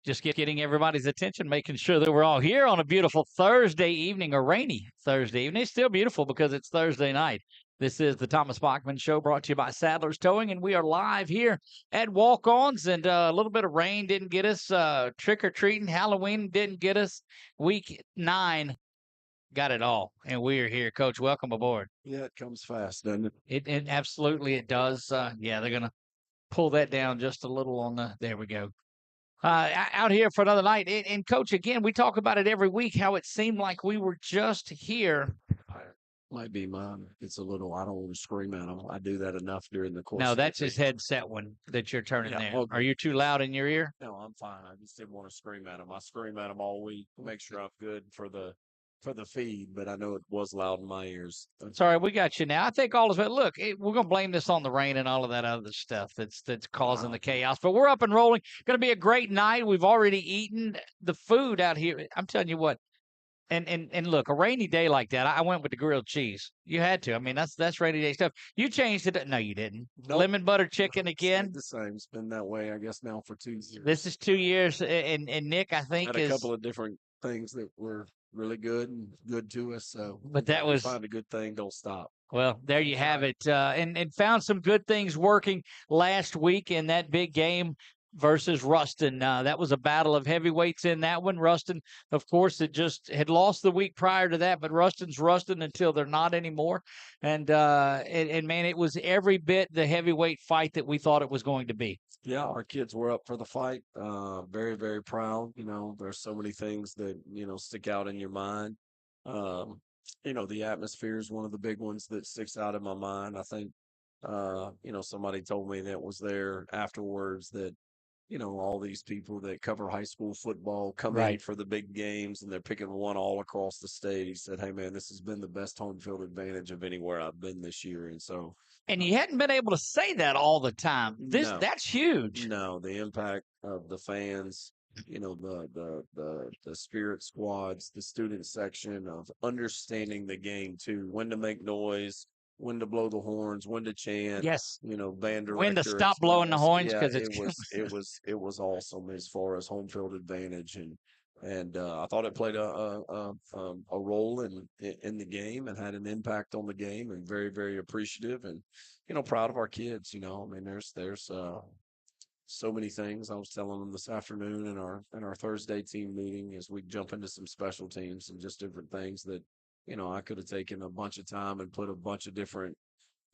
Just getting everybody's attention, making sure that we're all here on a beautiful Thursday evening, or rainy Thursday evening. It's still beautiful because it's Thursday night. This is the Thomas Bachman Show, brought to you by Sadler's Towing, and we are live here at Walk-Ons. And a little bit of rain didn't get us. Trick-or-treating, Halloween didn't get us. Week 9 got it all, and we are here. Coach, welcome aboard. Yeah, it comes fast, doesn't it? It absolutely it does. Yeah, they're gonna pull that down just a little on the. There we go. Out here for another night. And Coach, again, we talk about it every week, how it seemed like we were just here. Might be mine. It's a little, I don't want to scream at them. I do that enough during the course. No, of that's the his headset one that you're turning there. well, Are you too loud in your ear? No, I'm fine. I just didn't want to scream at them. I scream at them all week to make sure I'm good for the feed, but I know it was loud in my ears. Sorry, we got you now. I think all is well. Look, we're gonna blame this on the rain and all of that other stuff that's causing the chaos. But we're up and rolling. Going to be a great night. We've already eaten the food out here. I'm telling you what. And look, a rainy day like that, I went with the grilled cheese. You had to. I mean, that's rainy day stuff. You changed it. No, you didn't. Nope. Lemon butter chicken again. The same. It's been that way, I guess, now for 2 years. This is 2 years. And Nick, I think, had a couple of different things that were really good and good to us. So, but that was find a good thing. Don't stop. Well, there you have it. And found some good things working last week in that big game versus Ruston. That was a battle of heavyweights in that one. Ruston, of course, it just had lost the week prior to that, but Ruston's Ruston until they're not anymore. And man, it was every bit the heavyweight fight that we thought it was going to be. Yeah, our kids were up for the fight. Very, very proud. There's so many things that, stick out in your mind. The atmosphere is one of the big ones that sticks out in my mind. I think, somebody told me that was there afterwards that, all these people that cover high school football come in for the big games and they're picking one all across the state. He said, hey, man, this has been the best home field advantage of anywhere I've been this year. And so. And you hadn't been able to say that all the time. That's huge. No, the impact of the fans, the spirit squads, the student section of understanding the game too, when to make noise, when to blow the horns, when to chant. Yes. Band director. When to stop blowing the horns because it was awesome as far as home field advantage, and I thought it played a role in the game and had an impact on the game, and very, very appreciative and proud of our kids. I mean, there's so many things. I was telling them this afternoon in our Thursday team meeting as we jump into some special teams and just different things that I could have taken a bunch of time and put a bunch of different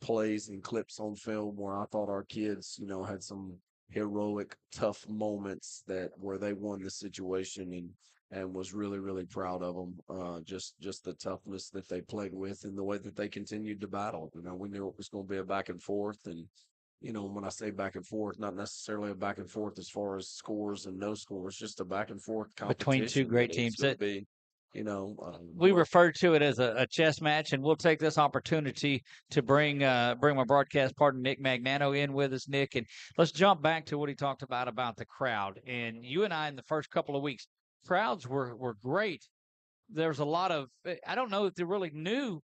plays and clips on film where I thought our kids had some heroic, tough moments where they won the situation and was really, really proud of them. Just the toughness that they played with and the way that they continued to battle. We knew it was going to be a back and forth, and when I say back and forth, not necessarily a back and forth as far as scores and no scores, just a back and forth competition between two great teams. We we refer to it as a chess match, and we'll take this opportunity to bring my broadcast partner Nick Magnano in with us. Nick, and let's jump back to what he talked about the crowd. And you and I, in the first couple of weeks, crowds were great. There's a lot of, I don't know if they really knew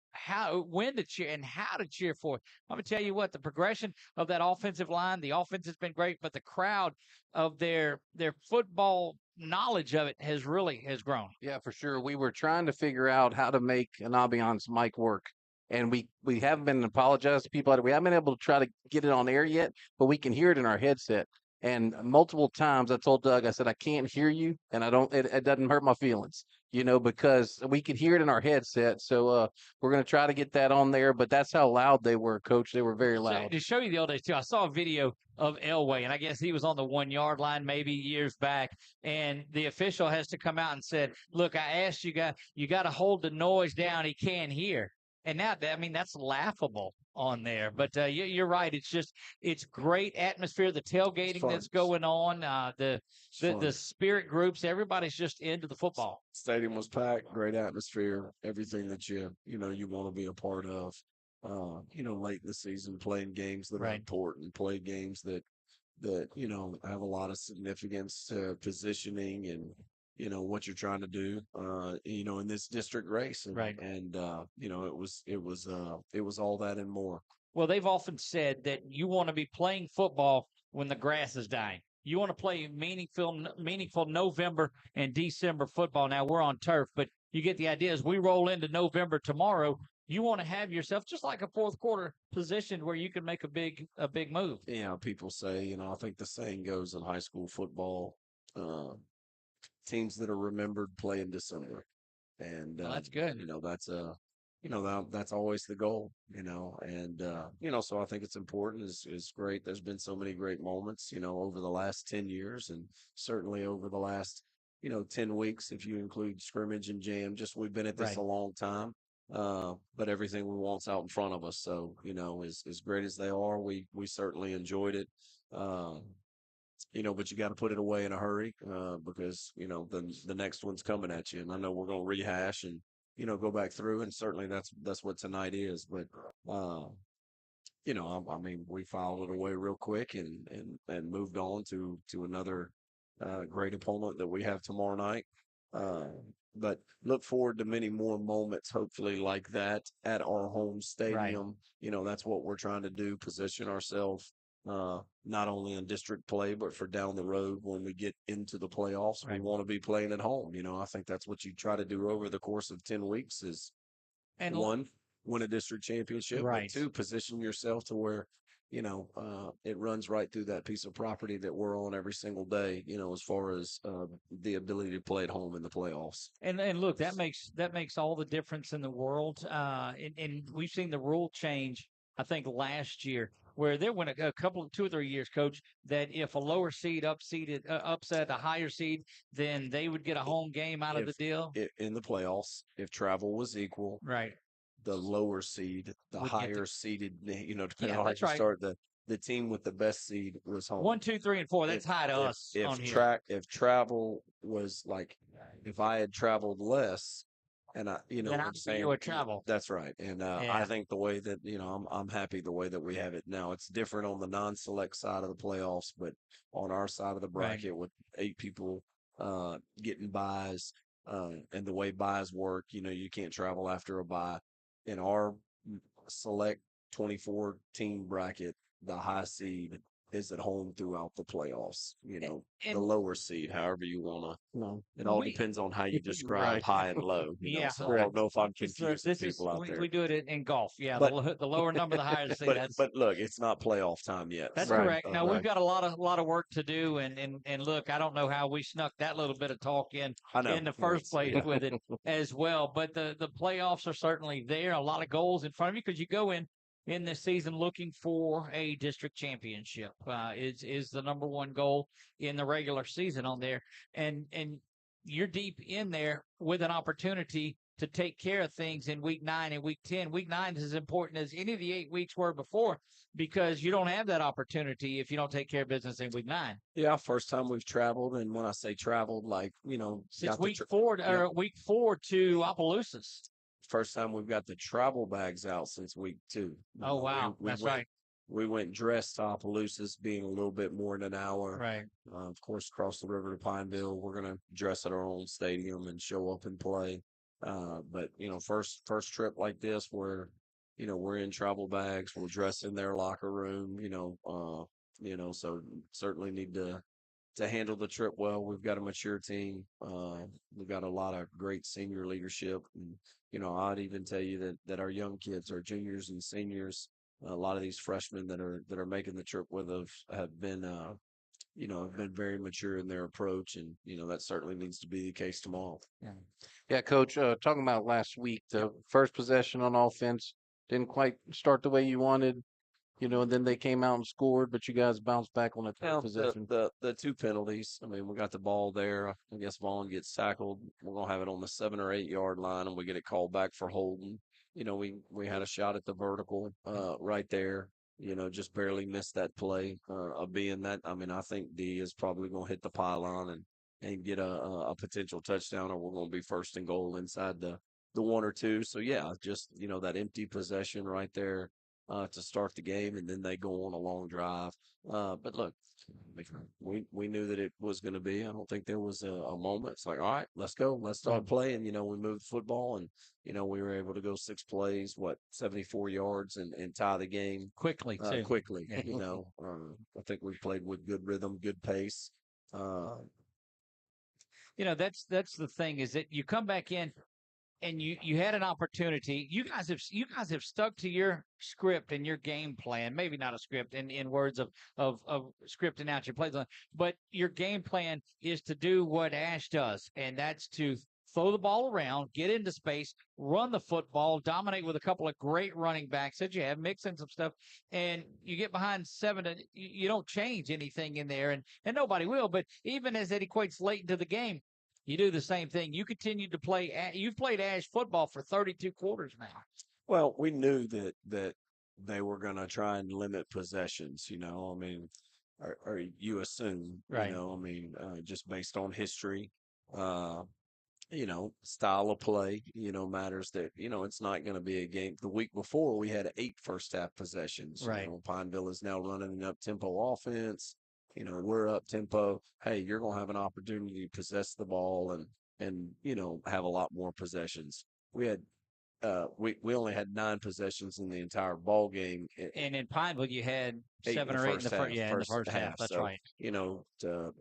when to cheer and how to cheer for it. I'm going to tell you what, the progression of that offensive line, the offense has been great, but the crowd of their football knowledge of it has grown. Yeah, for sure. We were trying to figure out how to make an ambiance mic work. And we haven't been apologizing to people. We haven't been able to try to get it on air yet, but we can hear it in our headset. And multiple times I told Doug, I said, I can't hear you, and it doesn't hurt my feelings, because we could hear it in our headset. So we're going to try to get that on there, but that's how loud they were, Coach. They were very loud. So, to show you the old days, too, I saw a video of Elway, and I guess he was on the 1 yard line maybe years back, and the official has to come out and said, look, I asked you got to hold the noise down. He can't hear. And now, I mean, that's laughable on there. But you're right. It's great atmosphere. The tailgating that's going on, the spirit groups, everybody's just into the football. Stadium was packed, great atmosphere, everything that you want to be a part of. Late in the season, playing games that are important, play games that have a lot of significance to positioning and what you're trying to do, in this district race. And it was all that and more. Well, they've often said that you want to be playing football when the grass is dying. You want to play meaningful November and December football. Now we're on turf, but you get the idea. As we roll into November tomorrow, you want to have yourself just like a fourth quarter position where you can make a big move. Yeah, people say, I think the saying goes in high school football, uh, teams that are remembered play in December. And Well, that's good. that's always the goal, and so I think it's important. Is great. There's been so many great moments, over the last 10 years, and certainly over the last 10 weeks, if you include scrimmage and jam. Just we've been at this Right. a long time, but everything we want's out in front of us. So as great as they are, we certainly enjoyed it. um, but you got to put it away in a hurry, because the next one's coming at you, and I know we're going to rehash and go back through, and certainly that's what tonight is. But I mean, we filed it away real quick and moved on to another great opponent that we have tomorrow night. Uh, but look forward to many more moments, hopefully like that at our home stadium. That's what we're trying to do: position ourselves not only in district play, but for down the road when we get into the playoffs. We Right. want to be playing at home. I think that's what you try to do over the course of 10 weeks is And one, win a district championship, but Right. two, position yourself to where, it runs right through that piece of property that we're on every single day, as far as the ability to play at home in the playoffs. And look, that makes all the difference in the world. And we've seen the rule change. I think last year, where there went a couple of 2 or 3 years, Coach, that if a lower seed upset a higher seed, then they would get a home game out of the deal. In the playoffs, if travel was equal, Right. the lower seed, the Would get higher seeded, depending Yeah, on how that's you right. start, the team with the best seed was home. 1, 2, 3, and 4. That's high to us if on here. if travel was like, if I had traveled less, and Then what I'd I'm be saying, with travel. that's right. And I Yeah. think the way that I'm happy the way that we have it now. It's different on the non-select side of the playoffs, but on our side of the Right. bracket with 8 people getting buys, and the way buys work, you can't travel after a buy. In our select 24 team bracket, the high seed is at home throughout the playoffs. The And lower seed, however you want to. No. It all we depends on how you describe Right. high and low. Yeah. So I don't know if I'm This confusing is people out we there. do it in golf. Yeah, But the lower number, the higher seed. but look, it's not playoff time yet. That's So Right. correct. Now Right. we've got a lot of work to do, and look, I don't know how we snuck that little bit of talk I know in the first place yeah. with it as well. But the playoffs are certainly there. A lot of goals in front of you because you go in this season looking for a district championship. Is the number one goal in the regular season on there, and you're deep in there with an opportunity to take care of things in week 9 and week 10. Week 9 is as important as any of the 8 weeks were before because you don't have that opportunity if you don't take care of business in week 9. Yeah, first time we've traveled, and when I say traveled, like Since got the week 4 or week 4 to Opelousas. first time we've got the travel bags out since week 2. Oh wow, that's right. We went dressed to Opelousas, being a little bit more than an hour. Right. Of course, across the river to Pineville, we're gonna dress at our own stadium and show up and play. But first trip like this where we're in travel bags, we'll dress in their locker room. So certainly need to handle the trip well. We've got a mature team. We've got a lot of great senior leadership, and I'd even tell you that our young kids, our juniors and seniors, a lot of these freshmen that are making the trip with us have been have been very mature in their approach, and that certainly needs to be the case tomorrow. Yeah, Coach, talking about last week, the first possession on offense didn't quite start the way you wanted, and then they came out and scored, but you guys bounced back on the third Well, possession. the 2 penalties. I mean, we got the ball there. I guess Vaughn gets tackled. We're gonna have it on the 7 or 8 yard line, and we get it called back for holding. We had a shot at the vertical right there. Just barely missed that play of being that. I mean, I think D is probably gonna hit the pylon and get a potential touchdown, or we're gonna be first and goal inside the 1 or 2. So yeah, just that empty possession right there. to start the game, and then they go on a long drive. But look, we knew that it was going to be. I don't think there was a moment. It's like, all right, let's go, let's start playing. We moved the football, and we were able to go 6 plays, 74 yards, and tie the game quickly too. quickly. Yeah. I think we played with good rhythm, good pace. That's the thing, is that you come back in and you had an opportunity. You guys have stuck to your script and your game plan. Maybe not a script in words of scripting out your plays, but your game plan is to do what Ash does, and that's to throw the ball around, get into space, run the football, dominate with a couple of great running backs that you have, mix in some stuff, and you get behind 7, and you don't change anything in there, and nobody will. But even as it equates late into the game, you do the same thing. You continue to play. You've played Ash football for 32 quarters now. Well, we knew that they were going to try and limit possessions. I mean, or you assume, Right. I mean, just based on history, uh, style of play, matters. That it's not going to be a game. The week before, we had 8 first half possessions. Right. Pineville is now running an up tempo offense. We're up tempo. Hey, you're going to have an opportunity to possess the ball and have a lot more possessions. We had we only had 9 possessions in the entire ball game. And in Pineville, you had 8 7 or 8 in the first. Yeah, in the first half. That's so, right. To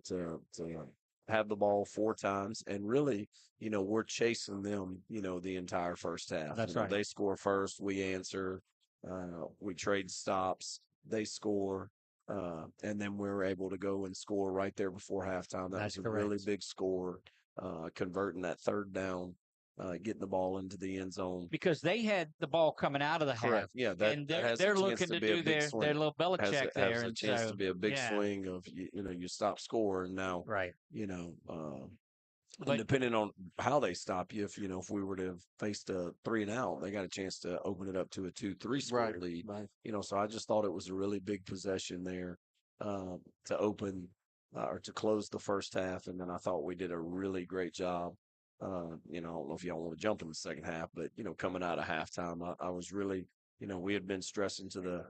have the ball 4 times, and really, we're chasing them, the entire first half. That's right. They score first, we answer, we trade stops, they score, and then we're able to go and score right there before halftime. That That's was a correct. really big score, converting that 3rd down. Getting the ball into the end zone, because they had the ball coming out of the correct. half. Yeah, and they're looking to do their little Belichick there, has a and chance so to be a big yeah. swing of you stop score, and now Right. and But depending on how they stop you, if we were to have faced a 3 and out, they got a chance to open it up to a 2-3 score lead. Right. So I just thought it was a really big possession there to open or to close the first half, and then I thought we did a really great job. I don't know if y'all want to jump in the second half, but coming out of halftime, I was really, we had been stressing to the.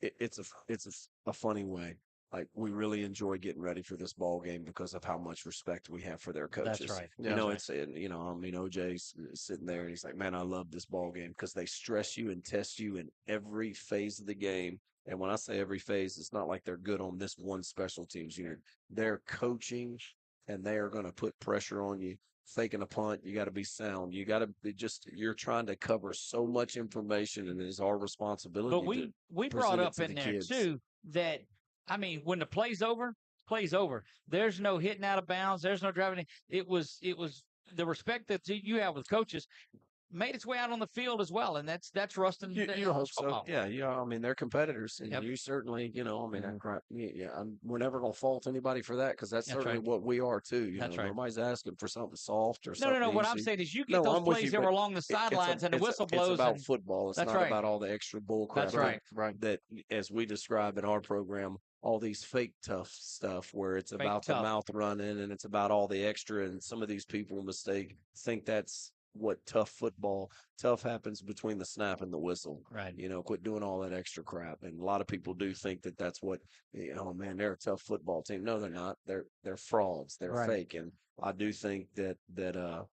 It's a funny way. Like, we really enjoy getting ready for this ball game because of how much respect we have for their coaches. that's right. It's I mean, OJ's sitting there and he's like, man, I love this ball game because they stress you and test you in every phase of the game. And when I say every phase, it's not like they're good on this one special teams unit. They're coaching, and they are going to put pressure on you. Faking a punt, you got to be sound. You got to be you're trying to cover so much information, and it is our responsibility. But we brought present it up to in the there kids. too that, I mean, when the play's over, play's over. There's no hitting out of bounds. There's no driving. It was the respect that you have with coaches made its way out on the field as well, and that's Ruston. You hope so. football. Yeah. I mean, they're competitors, and Yep. you certainly, I mean, we're never gonna fault anybody for that because that's certainly right. what we are too. That's right. Nobody's asking for something soft or No, something. What I'm easy. saying is you get No, those I'm with plays you, that were but along the sidelines and the whistle It's blows. about and football. It's that's not right. about all the extra bull crap. That's right. That, as we describe in our program, all these fake tough stuff where it's Fake about the tough. mouth running and it's about all the extra, and some of these people think that's what tough happens between the snap and the whistle. Right. Quit doing all that extra crap. And a lot of people do think that that's what, oh man, they're a tough football team. No, they're not. They're frauds. They're Right. fake. And I do think that I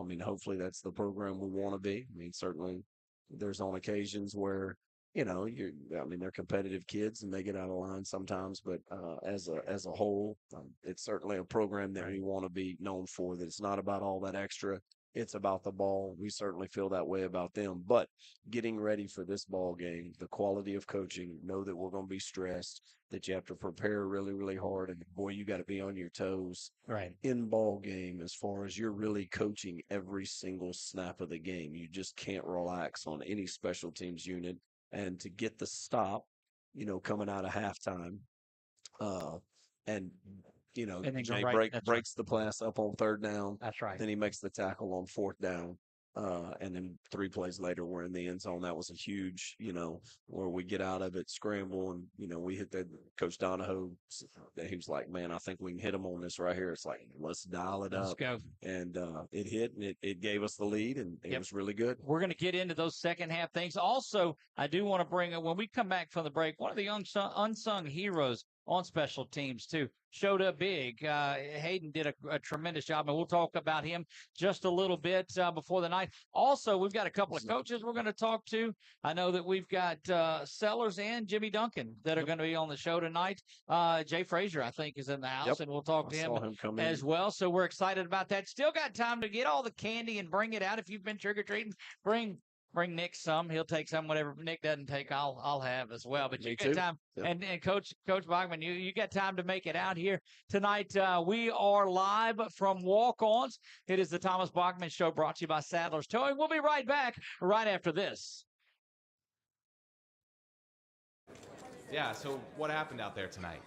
mean, hopefully that's the program we want to be. I mean, certainly there's on occasions where, I mean, they're competitive kids and they get out of line sometimes, but as a whole, it's certainly a program that we want to be known for, that it's not about all that extra. It's about the ball. We certainly feel that way about them. But getting ready for this ball game, the quality of coaching, know that we're going to be stressed, that you have to prepare really, really hard. And boy, you got to be on your toes Right. in ball game, as far as you're really coaching every single snap of the game. You just can't relax on any special teams unit. And to get the stop, coming out of halftime, and And then go Jay right. That's right. breaks the pass up on 3rd down. That's right. Then he makes the tackle on 4th down. And then 3 plays later, we're in the end zone. That was a huge, where we get out of it, scramble, and we hit that. Coach Donahoe, he was like, "Man, I think we can hit him on this right here." It's like, let's dial it Let's up, go. and it hit, and it gave us the lead, and it was really good. We're going to get into those second half things. Also, I do want to bring up, when we come back from the break, one of the unsung heroes on special teams, too, showed up big. Hayden did a tremendous job, and we'll talk about him just a little bit before the night. Also, we've got a couple of coaches we're going to talk to. I know that we've got Sellers and Jimmy Duncan that are going to be on the show tonight. Jay Frazier, I think, is in the house, and we'll talk to him as well. So we're excited about that. Still got time to get all the candy and bring it out. If you've been trick-or-treating, bring Nick some. He'll take some. Whatever Nick doesn't take, I'll have as well. But you got time, and Coach Bachman, you got time to make it out here tonight. We are live from Walk-Ons. It is the Thomas Bachman Show, brought to you by Sadler's Towing. We'll be right back right after this. Yeah. So what happened out there tonight?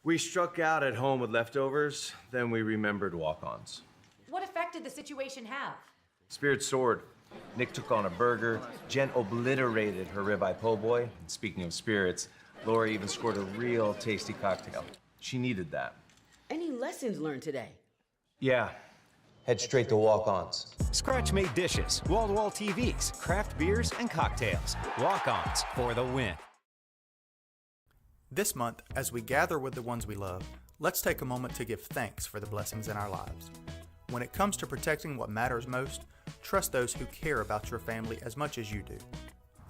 We struck out at home with leftovers. Then we remembered walk-ons. What effect did the situation have? Spirit soared. Nick took on a burger. Jen obliterated her ribeye po' boy. And speaking of spirits, Laura even scored a real tasty cocktail. She needed that. Any lessons learned today? Yeah. Head straight to walk-ons. Scratch-made dishes, wall-to-wall TVs, craft beers, and cocktails. Walk-ons for the win. This month, as we gather with the ones we love, let's take a moment to give thanks for the blessings in our lives. When it comes to protecting what matters most, trust those who care about your family as much as you do.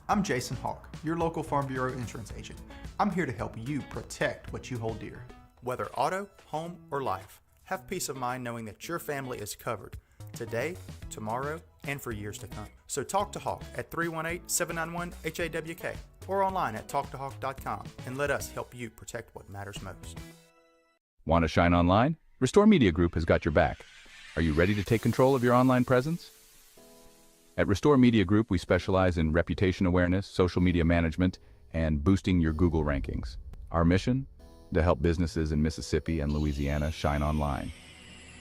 I'm Jason Hawk, your local Farm Bureau insurance agent. I'm here to help you protect what you hold dear. Whether auto, home, or life, have peace of mind knowing that your family is covered today, tomorrow, and for years to come. So talk to Hawk at 318-791-HAWK or online at talktohawk.com and let us help you protect what matters most. Want to shine online? Restore Media Group has got your back. Are you ready to take control of your online presence? At Restore Media Group, we specialize in reputation awareness, social media management, and boosting your Google rankings. Our mission? To help businesses in Mississippi and Louisiana shine online.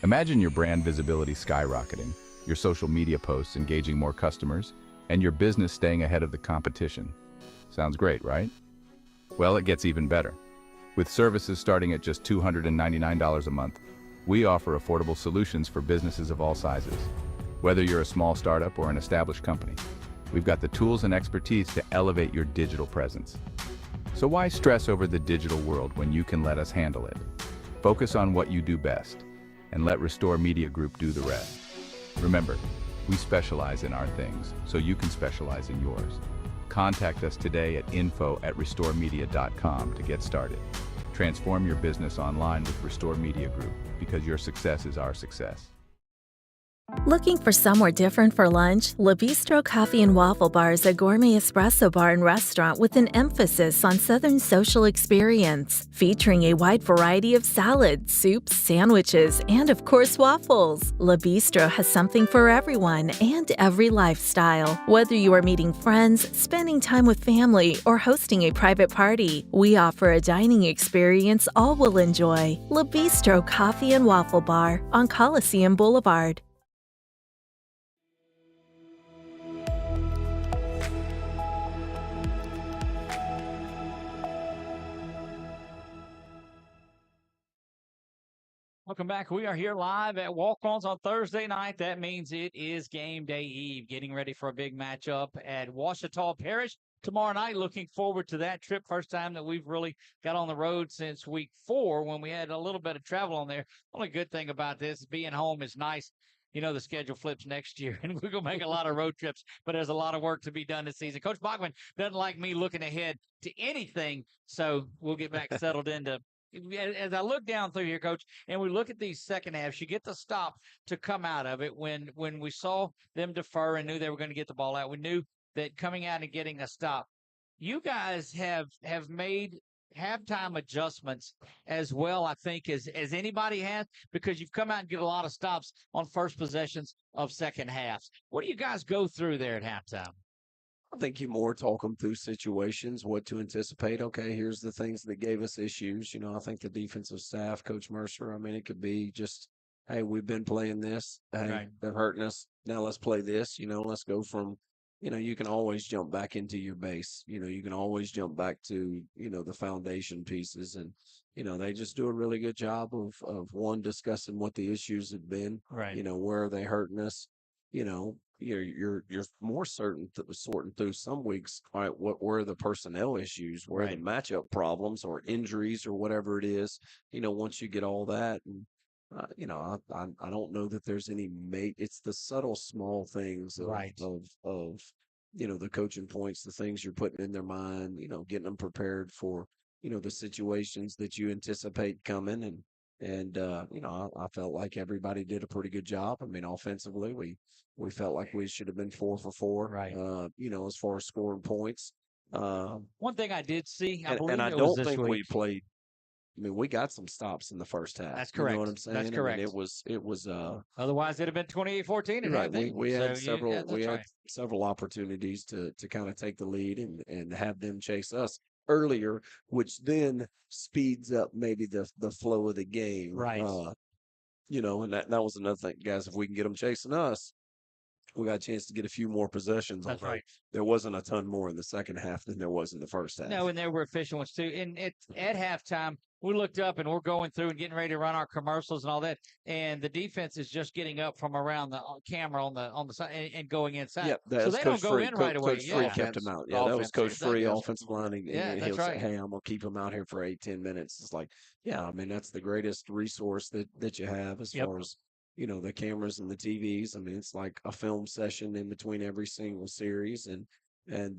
Imagine your brand visibility skyrocketing, your social media posts engaging more customers, and your business staying ahead of the competition. Sounds great, right? Well, it gets even better. With services starting at just $299 a month, we offer affordable solutions for businesses of all sizes. Whether you're a small startup or an established company, we've got the tools and expertise to elevate your digital presence. So why stress over the digital world when you can let us handle it? Focus on what you do best, and let Restore Media Group do the rest. Remember, we specialize in our things, so you can specialize in yours. Contact us today at info@restoremedia.com to get started. Transform your business online with Restore Media Group, because your success is our success. Looking for somewhere different for lunch? Le Bistro Coffee and Waffle Bar is a gourmet espresso bar and restaurant with an emphasis on Southern social experience, featuring a wide variety of salads, soups, sandwiches, and of course waffles. Le Bistro has something for everyone and every lifestyle. Whether you are meeting friends, spending time with family, or hosting a private party, we offer a dining experience all will enjoy. Le Bistro Coffee and Waffle Bar on Coliseum Boulevard. Welcome back. We are here live at Walk-Ons on Thursday night. That means it is game day eve, getting ready for a big matchup at Ouachita Parish tomorrow night. Looking forward to that trip. First time that we've really got on the road since week 4 when we had a little bit of travel on there. Only good thing about this is being home is nice. You know, the schedule flips next year, and we're going to make a lot of road trips, but there's a lot of work to be done this season. Coach Bachman doesn't like me looking ahead to anything, so we'll get back settled into as I look down through here, Coach, and we look at these second halves, you get the stop to come out of it. When we saw them defer and knew they were going to get the ball out, we knew that coming out and getting a stop. You guys have made halftime adjustments as well, I think, as anybody has, because you've come out and get a lot of stops on first possessions of second halves. What do you guys go through there at halftime? I think you more talk them through situations, what to anticipate. Okay, here's the things that gave us issues. I think the defensive staff, Coach Mercer, I mean, it could be just hey, we've been playing this. Hey, Right. they're hurting us. Now let's play this. Let's go from. You can always jump back into your base. You can always jump back to the foundation pieces, and they just do a really good job of one discussing what the issues have been. Right. Where are they hurting us? You're more sorting through some weeks. All right, what were the personnel issues? Where are the matchup problems or injuries or whatever it is? Once you get all that, and I don't know that there's any it's the subtle small things of the coaching points, the things you're putting in their mind, getting them prepared for the situations that you anticipate coming, and I felt like everybody did a pretty good job. I mean, offensively, we felt like we should have been 4 for 4. Right. As far as scoring points. One thing I did see, I and believe I it was don't this think week. we played. I mean, we got some stops in the first half. That's correct. You know what I'm saying? That's correct. I mean, it was. Otherwise, it'd have been 28-14 at Right. halftime. We had So several several opportunities to kind of take the lead and have them chase us earlier, which then speeds up maybe the flow of the game. Right. And that was another thing, guys. If we can get them chasing us, we got a chance to get a few more possessions. That's right. There wasn't a ton more in the second half than there was in the first half. No, and there were efficient ones too. And at halftime, we looked up and we're going through and getting ready to run our commercials and all that. And the defense is just getting up from around the camera on the side and going inside. Yep, so they don't go in right away. Coach Free kept him out. Yeah, that was Coach Free, offensive line. And that's he'll right. say, hey, I'm going to keep him out here for 8-10 minutes. It's like, yeah, I mean, that's the greatest resource that you have as far as, the cameras and the TVs. I mean, it's like a film session in between every single series. And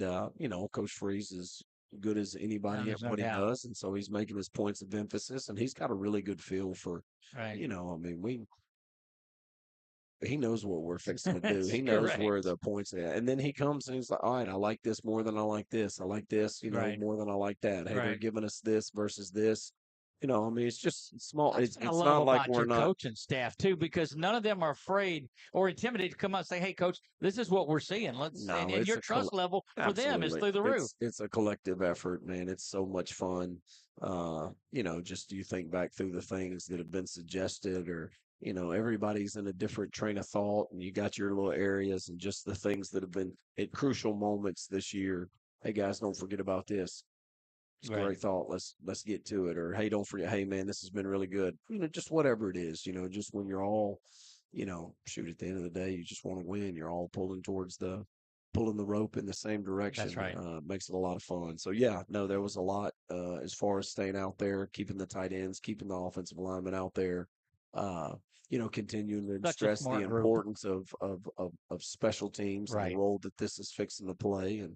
Coach Free's is good as anybody at what he does. And so he's making his points of emphasis, and he's got a really good feel for, I mean, he knows what we're fixing to do. He knows where the points are at. And then he comes and he's like, all right, I like this more than I like this. I like this, more than I like that. Hey, they're giving us this versus this. I mean, it's just small. It's not like we're not coaching staff too, because none of them are afraid or intimidated to come out and say, "Hey, coach, this is what we're seeing." And your trust level for them is through the roof. It's a collective effort, man. It's so much fun. Just you think back through the things that have been suggested, or everybody's in a different train of thought, and you got your little areas, and just the things that have been at crucial moments this year. Hey, guys, don't forget about this. It's a great thought. Let's get to it. Or, hey, don't forget, hey, man, this has been really good. Just whatever it is, just when you're all, shoot, at the end of the day, you just want to win. You're all pulling the rope in the same direction. That's right. Makes it a lot of fun. So, yeah, no, there was a lot as far as staying out there, keeping the tight ends, keeping the offensive linemen out there, continuing to stress the importance of special teams and the role that this is fixing to play, and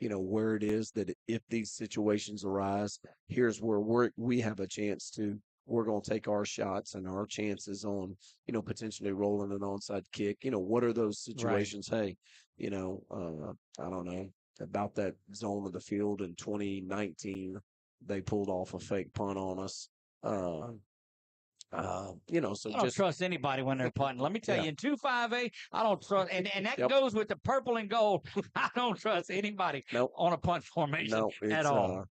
where it is that if these situations arise, here's where we have a chance we're going to take our shots and our chances on, potentially rolling an onside kick. What are those situations? Hey, I don't know about that zone of the field in 2019. They pulled off a fake punt on us. So I don't trust anybody when they're punting. Let me tell you, in 2-5A, I don't trust, and that goes with the purple and gold. I don't trust anybody on a punt formation at all.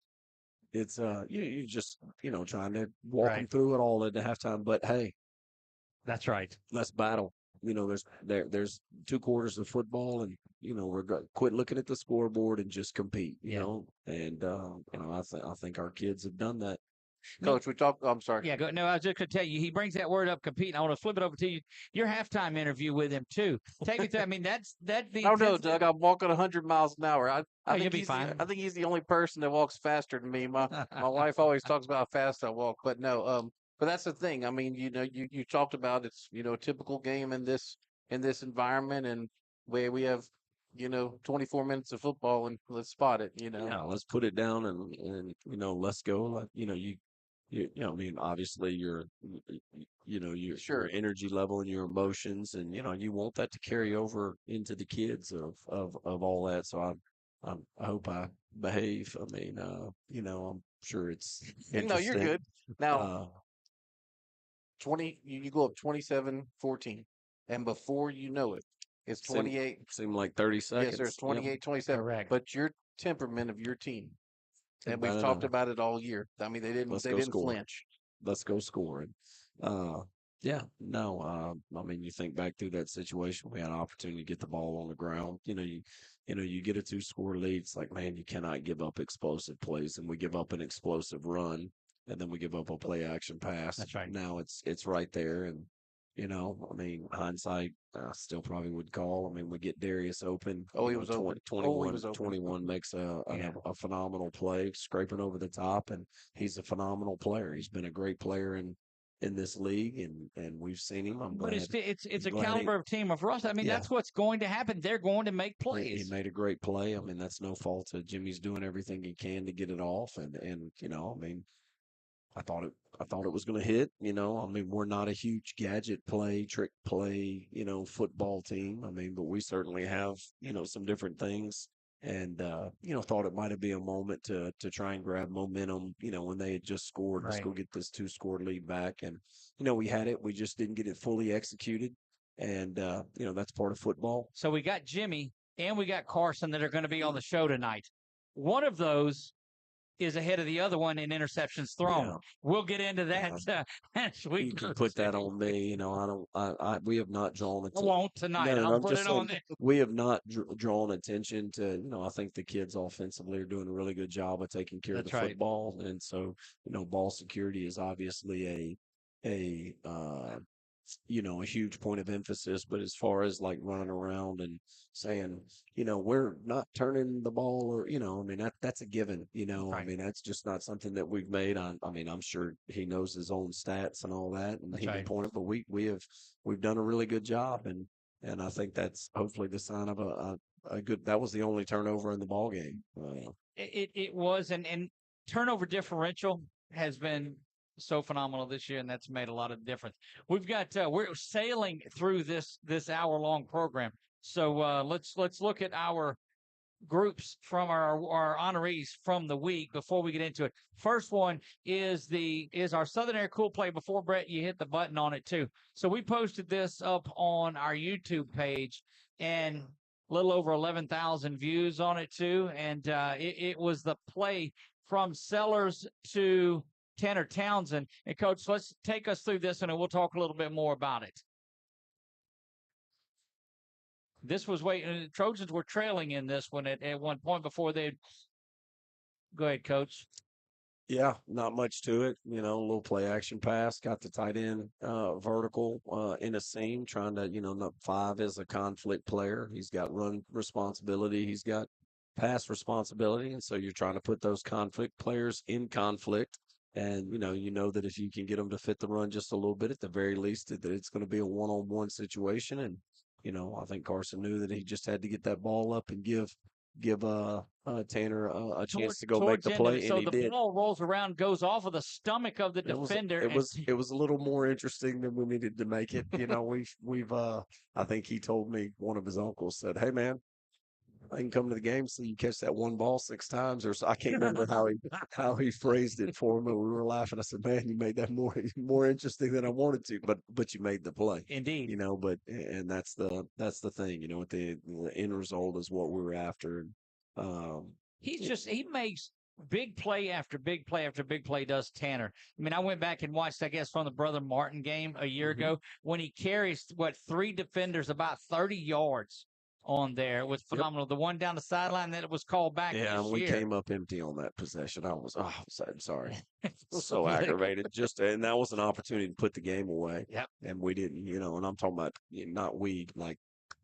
It's you just trying to walk them through it all at the halftime. But hey, that's right. Let's battle. There's 2 quarters of football, and we're going quit looking at the scoreboard and just compete. And I think our kids have done that. Coach, I'm sorry. Yeah, no, I was just going to tell you, he brings that word up, compete. I want to flip it over to you. Your halftime interview with him, too. Take me through. I mean, that's the. I don't know, Doug. I'm walking 100 miles an hour. I think you'll be fine. I think he's the only person that walks faster than me. My wife always talks about how fast I walk, but no. But that's the thing. I mean, you talked about it's a typical game in this environment, and where we have 24 minutes of football, and let's spot it. Yeah, let's put it down and let's go. I mean, obviously your energy level and your emotions, and you want that to carry over into the kids of all that. So I hope I behave. I mean, I'm sure it's interesting. No, you're good. Now, 20, you go up 27-14, and before you know it, it's 28. Seemed like 30 seconds. Yes, there's 28-27. Correct. But your temperament of your team. And we've talked about it all year. I mean, they didn't flinch. Let's go scoring. Yeah, no, I mean, you think back through that situation, we had an opportunity to get the ball on the ground. You get a 2-score lead. It's like, man, you cannot give up explosive plays, and we give up an explosive run, and then we give up a play action pass. That's right. Now it's right there, and I mean, hindsight, I still probably would call. I mean, we get Darius open. Oh, he was open. 21, was open. 21 makes Yeah. a phenomenal play, scraping over the top, and he's a phenomenal player. He's been a great player in this league, and we've seen him. I'm But glad. it's a glad caliber of team of Russ. I mean, Yeah. that's what's going to happen. They're going to make He plays. made a great play. I mean, that's no fault of Jimmy's doing everything he can to get it off, and I mean, I thought it was going to hit. I mean, we're not a huge gadget play, trick play, football team. I mean, but we certainly have some different things. And thought it might have been a moment to try and grab momentum. When they had just scored, let's Right. go get this 2-score lead back. And we had it. We just didn't get it fully executed. And that's part of football. So we got Jimmy and we got Carson that are going to be on the show tonight. One of those is ahead of the other one in interceptions thrown. Yeah. We'll get into that as we You go. can put that on me. We have not drawn I attention. won't tonight. No, I'll I'm put just it on saying there. we have not drawn attention to. I think the kids offensively are doing a really good job of taking care of That's the right. football, and so ball security is obviously a a huge point of emphasis. But as far as like running around and saying, we're not turning the ball, or I mean that's a given. I Right. mean that's just not something that we've made. I mean I'm sure he knows his own stats and all that, and That's he can right. point it. But we've done a really good job, and I think that's hopefully the sign of a good. That was the only turnover in the ball game. It was, and turnover differential has been so phenomenal this year, and that's made a lot of difference. We've got we're sailing through this hour-long program, so let's look at our groups from our honorees from the week before we get into it. First one is our Southern Air Cool Play. Before, Brett, you hit the button on it too. So we posted this up on our YouTube page, and a little over 11,000 views on it too. And it was the play from Sellers to Tanner Townsend. And Coach, let's take us through this one, and we'll talk a little bit more about it. This was Trojans were trailing in this one at one point before they. Go ahead, Coach. Yeah, not much to it. A little play action pass, got the tight end vertical in a seam, trying to, not 5 is a conflict player. He's got run responsibility, he's got pass responsibility, and so you're trying to put those conflict players in conflict. And that if you can get them to fit the run just a little bit, at the very least, that it's going to be a one-on-one situation. And I think Carson knew that he just had to get that ball up and give Tanner a chance to go make the play, so and he the did. ball rolls around, goes off of the stomach of the defender. It was a little more interesting than we needed to make it. We've I think he told me, one of his uncles said, "Hey man, I can come to the game so you catch that one ball 6 times," or so. I can't remember how he phrased it for me. We were laughing. I said, "Man, you made that more interesting than I wanted to, but you made the play." Indeed. But and that's the thing. What the end result is what we were after. He makes big play after big play after big play, does Tanner. I mean, I went back and watched, I guess, from the Brother Martin game a year ago when he carries 3 defenders about 30 yards on there. It was phenomenal. The one down the sideline that it was called back. Yeah, this and we year. came up empty on that possession. I was sorry. So aggravated. And that was an opportunity to put the game away. Yep. And we didn't, and I'm talking about not we, like,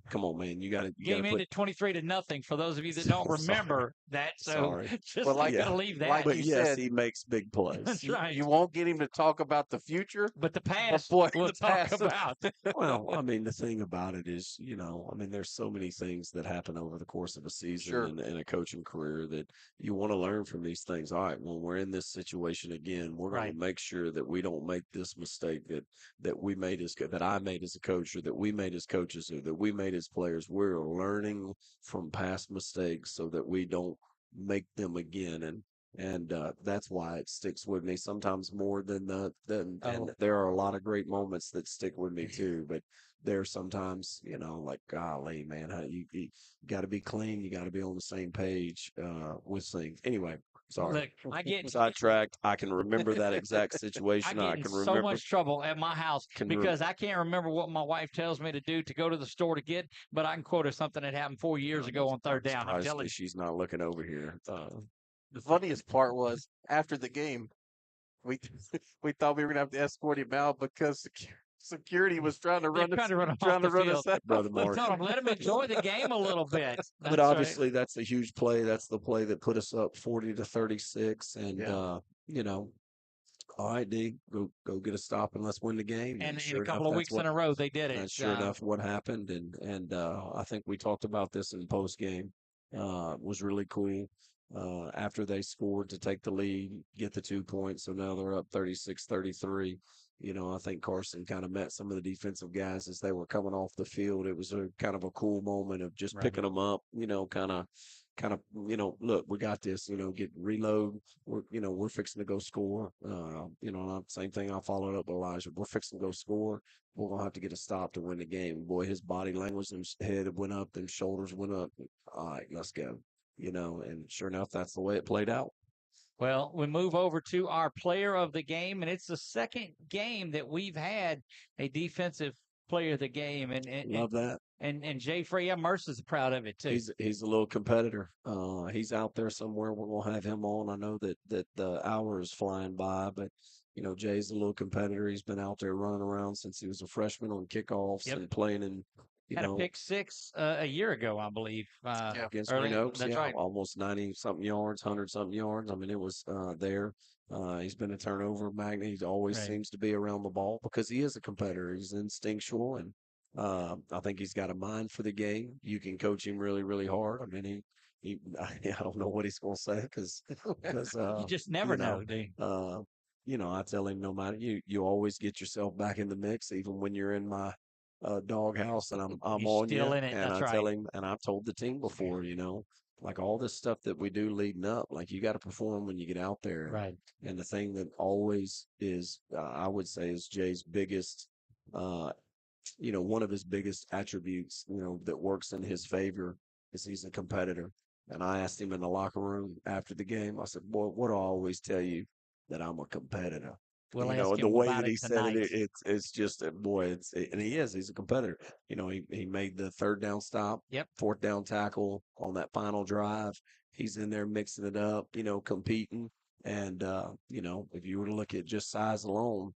come on, man, you got to game ended 23-0 for those of you that don't remember that. So sorry. just Well, gotta leave that. But yes, said, he makes big plays. That's right. You won't get him to talk about the future, but the past boy, we'll the talk past. about. Well, I mean, the thing about it is, I mean, there's so many things that happen over the course of a season and a coaching career that you want to learn from these things. All right, when we're in this situation again, we're going to make sure that we don't make this mistake that we made that I made as a coach, or that we made as coaches, or that we made as players. We're learning from past mistakes so that we don't make them again. And that's why it sticks with me sometimes more than and there are a lot of great moments that stick with me too, but there's sometimes, like, golly, man, you got to be clean. You got to be on the same page with things. Anyway, Sorry. Look, I get Sidetracked. I can remember that exact I situation. get I in can so remember. much trouble at my house because I can't remember what my wife tells me to do to go to the store to get, but I can quote her something that happened 4 years ago on third down. I'm telling you. She's not looking over here. The funniest part was after the game, we we thought we were gonna have to escort him out because security was trying to run trying to run him trying off to the run field. us out. Brother We Mark. told him, let him enjoy the game a little bit. But That's right. obviously, that's the huge play. That's the play that put us up 40-36. And, you know, all right, D, go get a stop and let's win the game. And sure in a couple enough, of weeks in a row, they did it. that's sure enough what happened. And I think we talked about this in post game. It was really cool. After they scored to take the lead, get the 2 points. So now they're up 36-33. You know, I think Carson kind of met some of the defensive guys as they were coming off the field. It was a kind of a cool moment of just picking them up, you know, kind of, look, we got this, get reload. We're fixing to go score. Same thing I followed up with Elijah. We're fixing to go score. We're going to have to get a stop to win the game. Boy, his body language, his head went up, them shoulders went up. All right, let's go. And sure enough, that's the way it played out. Well, we move over to our player of the game, and it's the second game that we've had a defensive player of the game. And love that. And Jay Frey, Mercer's proud of it too. He's a little competitor. He's out there somewhere. We're gonna have him on. I know that the hour is flying by, but Jay's a little competitor. He's been out there running around since he was a freshman on kickoffs and playing in. Had a pick six a year ago, I believe. Against early. Green Oaks, That's right. almost 90-something yards, 100-something yards. I mean, it was there. He's been a turnover magnet. He always seems to be around the ball because he is a competitor. He's instinctual, and I think he's got a mind for the game. You can coach him really, really hard. I mean, I don't know what he's going to say because you just never know, do you? I tell him no matter you always get yourself back in the mix, even when you're in my doghouse and I'm on still you. in it. And That's I tell right. him, and I've told the team before, like all this stuff that we do leading up, like you got to perform when you get out there. Right. And the thing that always is, I would say, is Jay's biggest, one of his biggest attributes, that works in his favor is he's a competitor. And I asked him in the locker room after the game, I said, boy, what do I always tell you? That I'm a competitor. We'll ask him the way about that he it said tonight. it's just boy, and he's a competitor. He made the third down stop, fourth down tackle on that final drive. He's in there mixing it up, competing. And if you were to look at just size alone,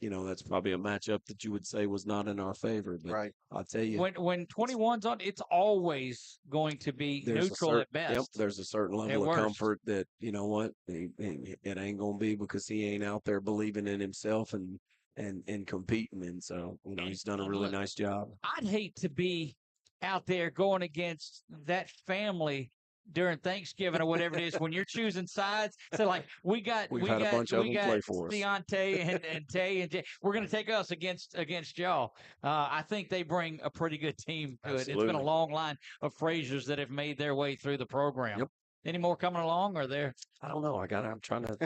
that's probably a matchup that you would say was not in our favor. But I'll tell you, when 21's on, it's always going to be neutral at best. Yep, there's a certain level of comfort that it ain't gonna be because he ain't out there believing in himself and competing. And so he's done a really nice job. I'd hate to be out there going against that family during Thanksgiving or whatever it is when you're choosing sides. So like we got a bunch of them play for us. Deontay and Tay and Jay. We're going to take us against y'all. I think they bring a pretty good team to it. It's been a long line of Frasers that have made their way through the program. Yep. Any more coming along? Or there? I don't know. I'm trying to.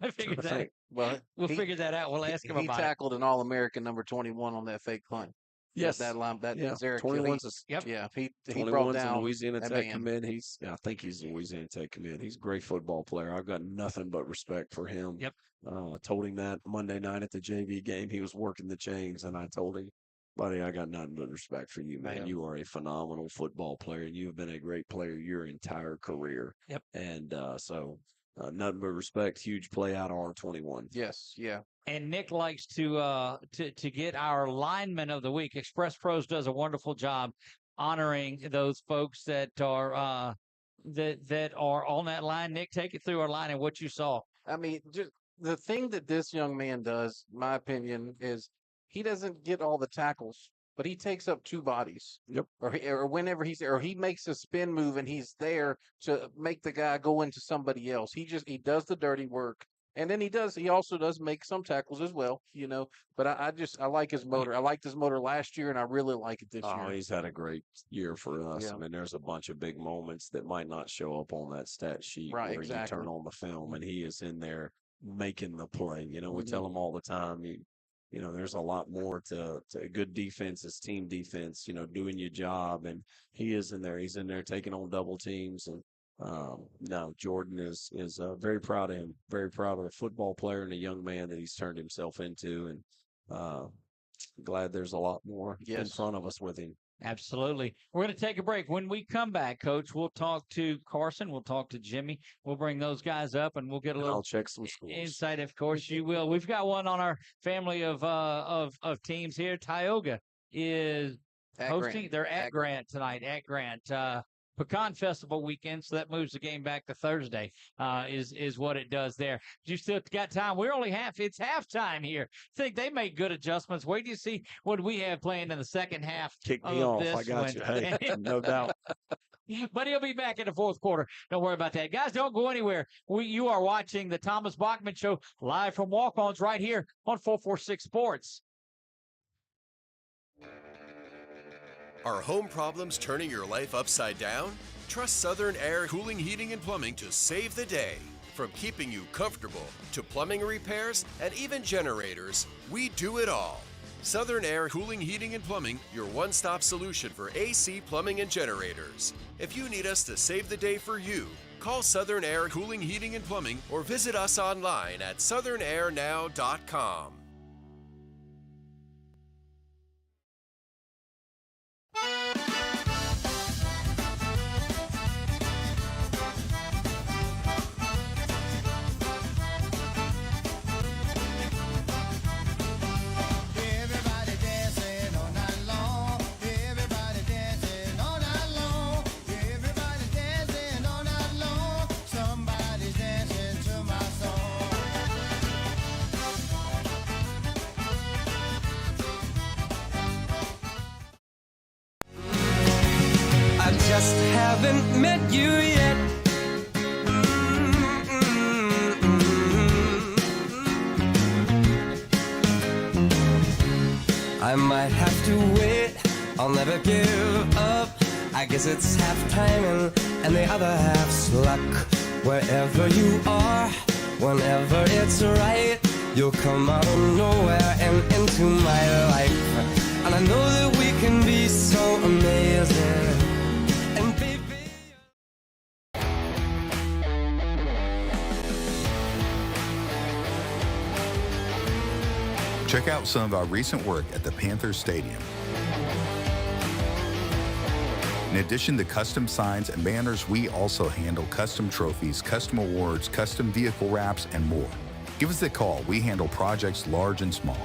I figured that. think. Well, We'll figure that out. We'll ask him He about tackled an All-American number 21 on that fake punt. Yes, that line. That is Eric. 21's Yeah, he 21's brought down Louisiana that Tech man. commit. I think he's a Louisiana Tech commit. He's a great football player. I've got nothing but respect for him. Yep. Told him that Monday night at the JV game. He was working the chains, and I told him, buddy, I got nothing but respect for you, man. Yeah. You are a phenomenal football player. You have been a great player your entire career. Yep. And so nothing but respect. Huge play out of R21. Yes, yeah. And Nick likes to get our lineman of the week. Express Pros does a wonderful job honoring those folks that are that are on that line. Nick, take it through our line and what you saw. I mean, just the thing that this young man does, in my opinion, is he doesn't get all the tackles, but he takes up two bodies. Yep. Or whenever he's there, or he makes a spin move and he's there to make the guy go into somebody else. He does the dirty work. And then he also does make some tackles as well, but I like his motor. I liked his motor last year and I really like it this year. Oh, he's had a great year for us. Yeah. I mean, there's a bunch of big moments that might not show up on that stat sheet Right, where exactly. you turn on the film and he is in there making the play. We tell Mhm. him all the time, there's a lot more to good defense is team defense, doing your job. And he is in there. He's in there taking on double teams. And No, Jordan is very proud of him. Very proud of the football player and the young man that he's turned himself into, and glad there's a lot more in front of us with him. Absolutely. We're going to take a break. When we come back, Coach, we'll talk to Carson. We'll talk to Jimmy. We'll bring those guys up, and we'll get a little I'll check some scores. insight. Of course, you will. We've got one on our family of teams here. Tioga is hosting. They're at Grant tonight. At Grant. Pecan Festival weekend, so that moves the game back to Thursday, is what it does there. You still got time. We're only it's halftime here. I think they make good adjustments. Wait till you see what we have playing in the second half. Kick me off. I got you. Hey, no doubt. But he'll be back in the fourth quarter. Don't worry about that. Guys, don't go anywhere. You are watching the Thomas Bachman Show live from Walk-Ons right here on 446 Sports. Are home problems turning your life upside down? Trust Southern Air Cooling, Heating, and Plumbing to save the day. From keeping you comfortable to plumbing repairs and even generators, we do it all. Southern Air Cooling, Heating, and Plumbing, your one-stop solution for AC, plumbing, and generators. If you need us to save the day for you, call Southern Air Cooling, Heating, and Plumbing or visit us online at southernairnow.com. I just haven't met you yet. I might have to wait, I'll never give up. I guess it's half timing and the other half's luck. Wherever you are, whenever it's right, you'll come out of nowhere and into my life. And I know that we can be so amazing. And baby, check out some of our recent work at the Panthers Stadium. In addition to custom signs and banners, we also handle custom trophies, custom awards, custom vehicle wraps, and more. Give us a call. We handle projects large and small.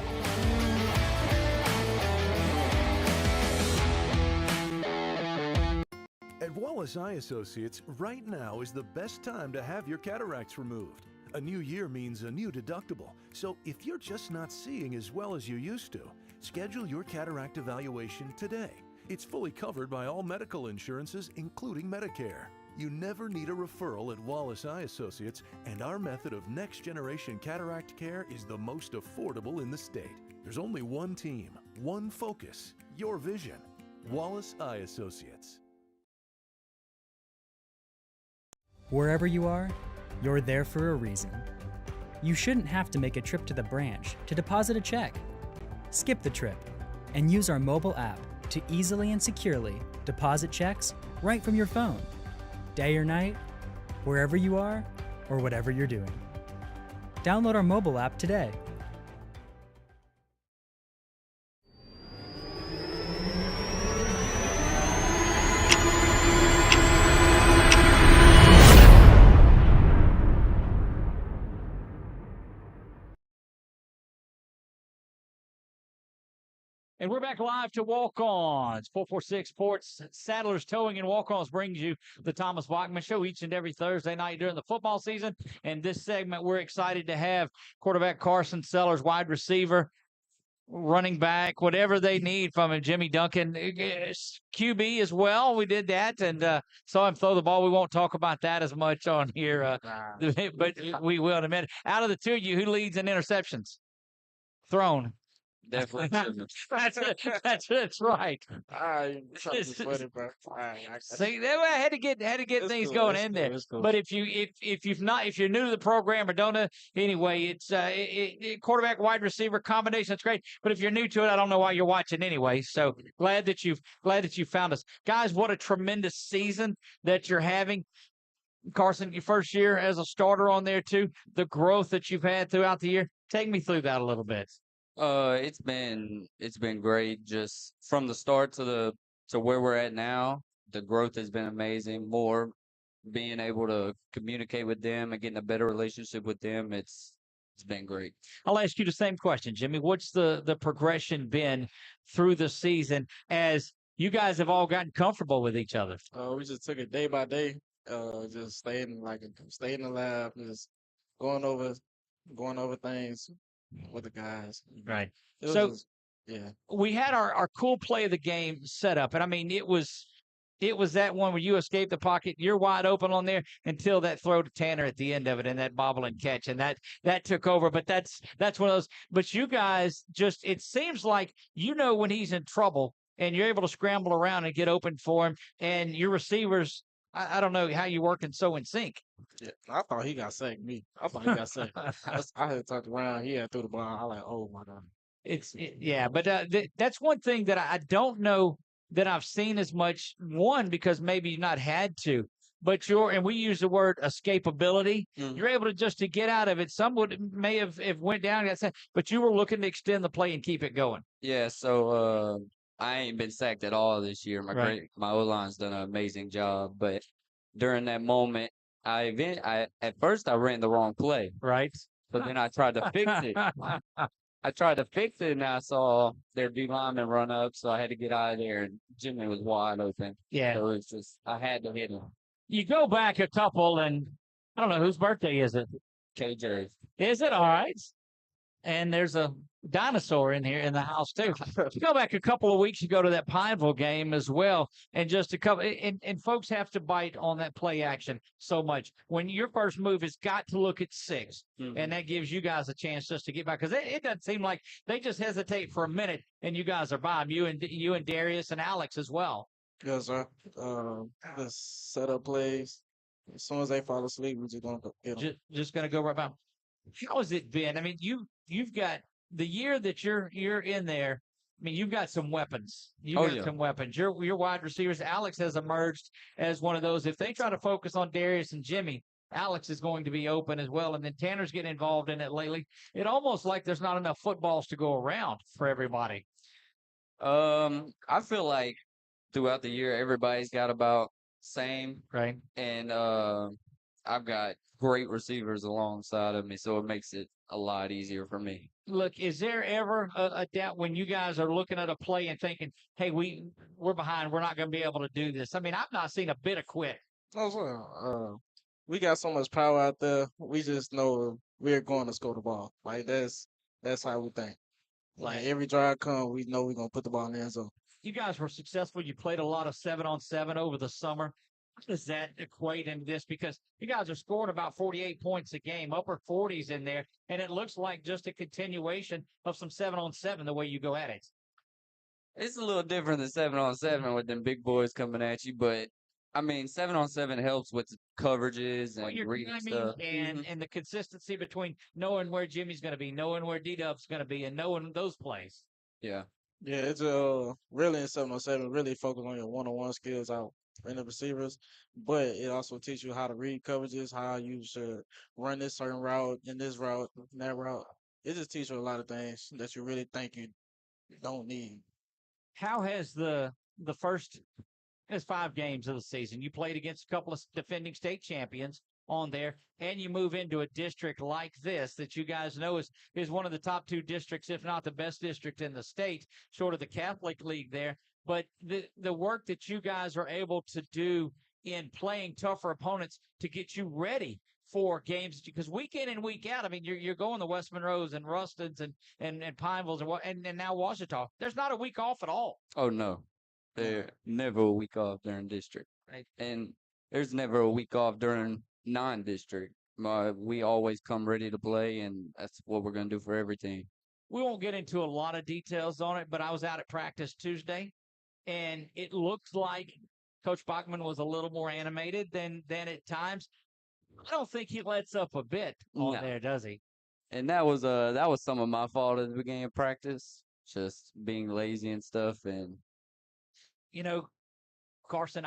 At Wallace Eye Associates, right now is the best time to have your cataracts removed. A new year means a new deductible, so if you're just not seeing as well as you used to, schedule your cataract evaluation today. It's fully covered by all medical insurances, including Medicare. You never need a referral at Wallace Eye Associates, and our method of next-generation cataract care is the most affordable in the state. There's only one team, one focus, your vision. Wallace Eye Associates. Wherever you are, you're there for a reason. You shouldn't have to make a trip to the branch to deposit a check. Skip the trip and use our mobile app to easily and securely deposit checks right from your phone. Day or night, wherever you are, or whatever you're doing. Download our mobile app today. And we're back live to Walk-Ons. 446 Sports, Saddlers Towing and Walk-Ons brings you the Thomas Bachman Show each and every Thursday night during the football season. And this segment, we're excited to have quarterback Carson Sellers, wide receiver, running back, whatever they need from him. Jimmy Duncan, QB as well. We did that and saw him throw the ball. We won't talk about that as much on here, but we will in a minute. Out of the two of you, who leads in interceptions thrown? Definitely. That's right. See, I had to get things going in there. But if you're new to the program or don't know, anyway, it's quarterback, wide receiver combination. That's great. But if you're new to it, I don't know why you're watching anyway. So glad that you found us, guys. What a tremendous season that you're having. Carson, your first year as a starter on there too, the growth that you've had throughout the year. Take me through that a little bit. It's been great just from the start to where we're at now. The growth has been amazing. More being able to communicate with them and getting a better relationship with them. It's been great. I'll ask you the same question, Jimmy. What's the progression been through the season as you guys have all gotten comfortable with each other? We just took it day by day. Just stayed in the lab, just going over things with the guys. Right. It was So just, yeah. we had our cool play of the game set up, and I mean it was that one where you escape the pocket, you're wide open on there until that throw to Tanner at the end of it and that bobble and catch, and that took over. But that's one of those. But you guys just, it seems like you know when he's in trouble and you're able to scramble around and get open for him, and your receivers. I don't know how you're working so in sync. Yeah, I thought he got sacked. I thought he got sacked. I had talked around. He had threw the ball. I like, oh my god. Yeah, but that's one thing that I don't know that I've seen as much. One, because maybe you've not had to, but and we use the word escapability. You're able to just to get out of it. Some may have went down, but you were looking to extend the play and keep it going. Yeah, so I ain't been sacked at all this year. My O-line's done an amazing job, but during that moment, at first I ran the wrong play. Right. But then I tried to fix it. I tried to fix it, and I saw their D lineman run up, so I had to get out of there, and Jimmy was wide open. Yeah. So it's just, I had to hit him. You go back a couple, and I don't know, whose birthday is it? KJ. Is it? All right. And there's a dinosaur in here in the house, too. You go back a couple of weeks ago to that Pineville game as well, and just a couple, and folks have to bite on that play action so much. When your first move has got to look at 6, and that gives you guys a chance just to get back, because it doesn't seem like they just hesitate for a minute, and you guys are by them. You and Darius and Alex as well. Yes, sir. The setup plays. As soon as they fall asleep, we're just gonna get them. Just gonna go right by them. How has it been? I mean, you've got the year that you're in there. I mean, you've got some weapons. Some weapons. Your wide receivers. Alex has emerged as one of those. If they try to focus on Darius and Jimmy, Alex is going to be open as well. And then Tanner's getting involved in it lately. It almost like there's not enough footballs to go around for everybody. I feel like throughout the year, everybody's got about same. Right. And I've got great receivers alongside of me, so it makes it a lot easier for me. Look, is there ever a doubt when you guys are looking at a play and thinking, hey, we're behind, we're not going to be able to do this? I mean, I've not seen a bit of quit. No, we got so much power out there. We just know we're going to score the ball. Like that's how we think. Like every drive come, we know we're gonna put the ball in the end zone. You guys were successful. You played a lot of 7-on-7 over the summer. How does that equate into this? Because you guys are scoring about 48 points a game, upper 40s in there, and it looks like just a continuation of some 7-on-7 the way you go at it. It's a little different than 7-on-7 with them big boys coming at you, but I mean, 7-on-7 helps with coverages and reading stuff. And the consistency between knowing where Jimmy's going to be, knowing where D-Dub's going to be, and knowing those plays. Yeah. Yeah, it's really in 7-on-7, really focus on your one-on-one skills out in the receivers, but it also teaches you how to read coverages, how you should run this certain route, in this route, in that route. It just teaches you a lot of things that you really think you don't need. How has the first 5 games of the season, you played against a couple of defending state champions on there, and you move into a district like this that you guys know is one of the top 2 districts, if not the best district in the state, short of the Catholic League there. But the work that you guys are able to do in playing tougher opponents to get you ready for games, because week in and week out, I mean, you're going to West Monroe's and Rustons and Pinevilles and now Washita. There's not a week off at all. Oh, no. There's never a week off during district. Right. And there's never a week off during non-district. We always come ready to play, and that's what we're going to do for every team. We won't get into a lot of details on it, but I was out at practice Tuesday, and it looked like Coach Bachman was a little more animated than at times. I don't think he lets up a bit on there, does he? And that was some of my fault at the beginning of practice, just being lazy and stuff. And you know, Carson,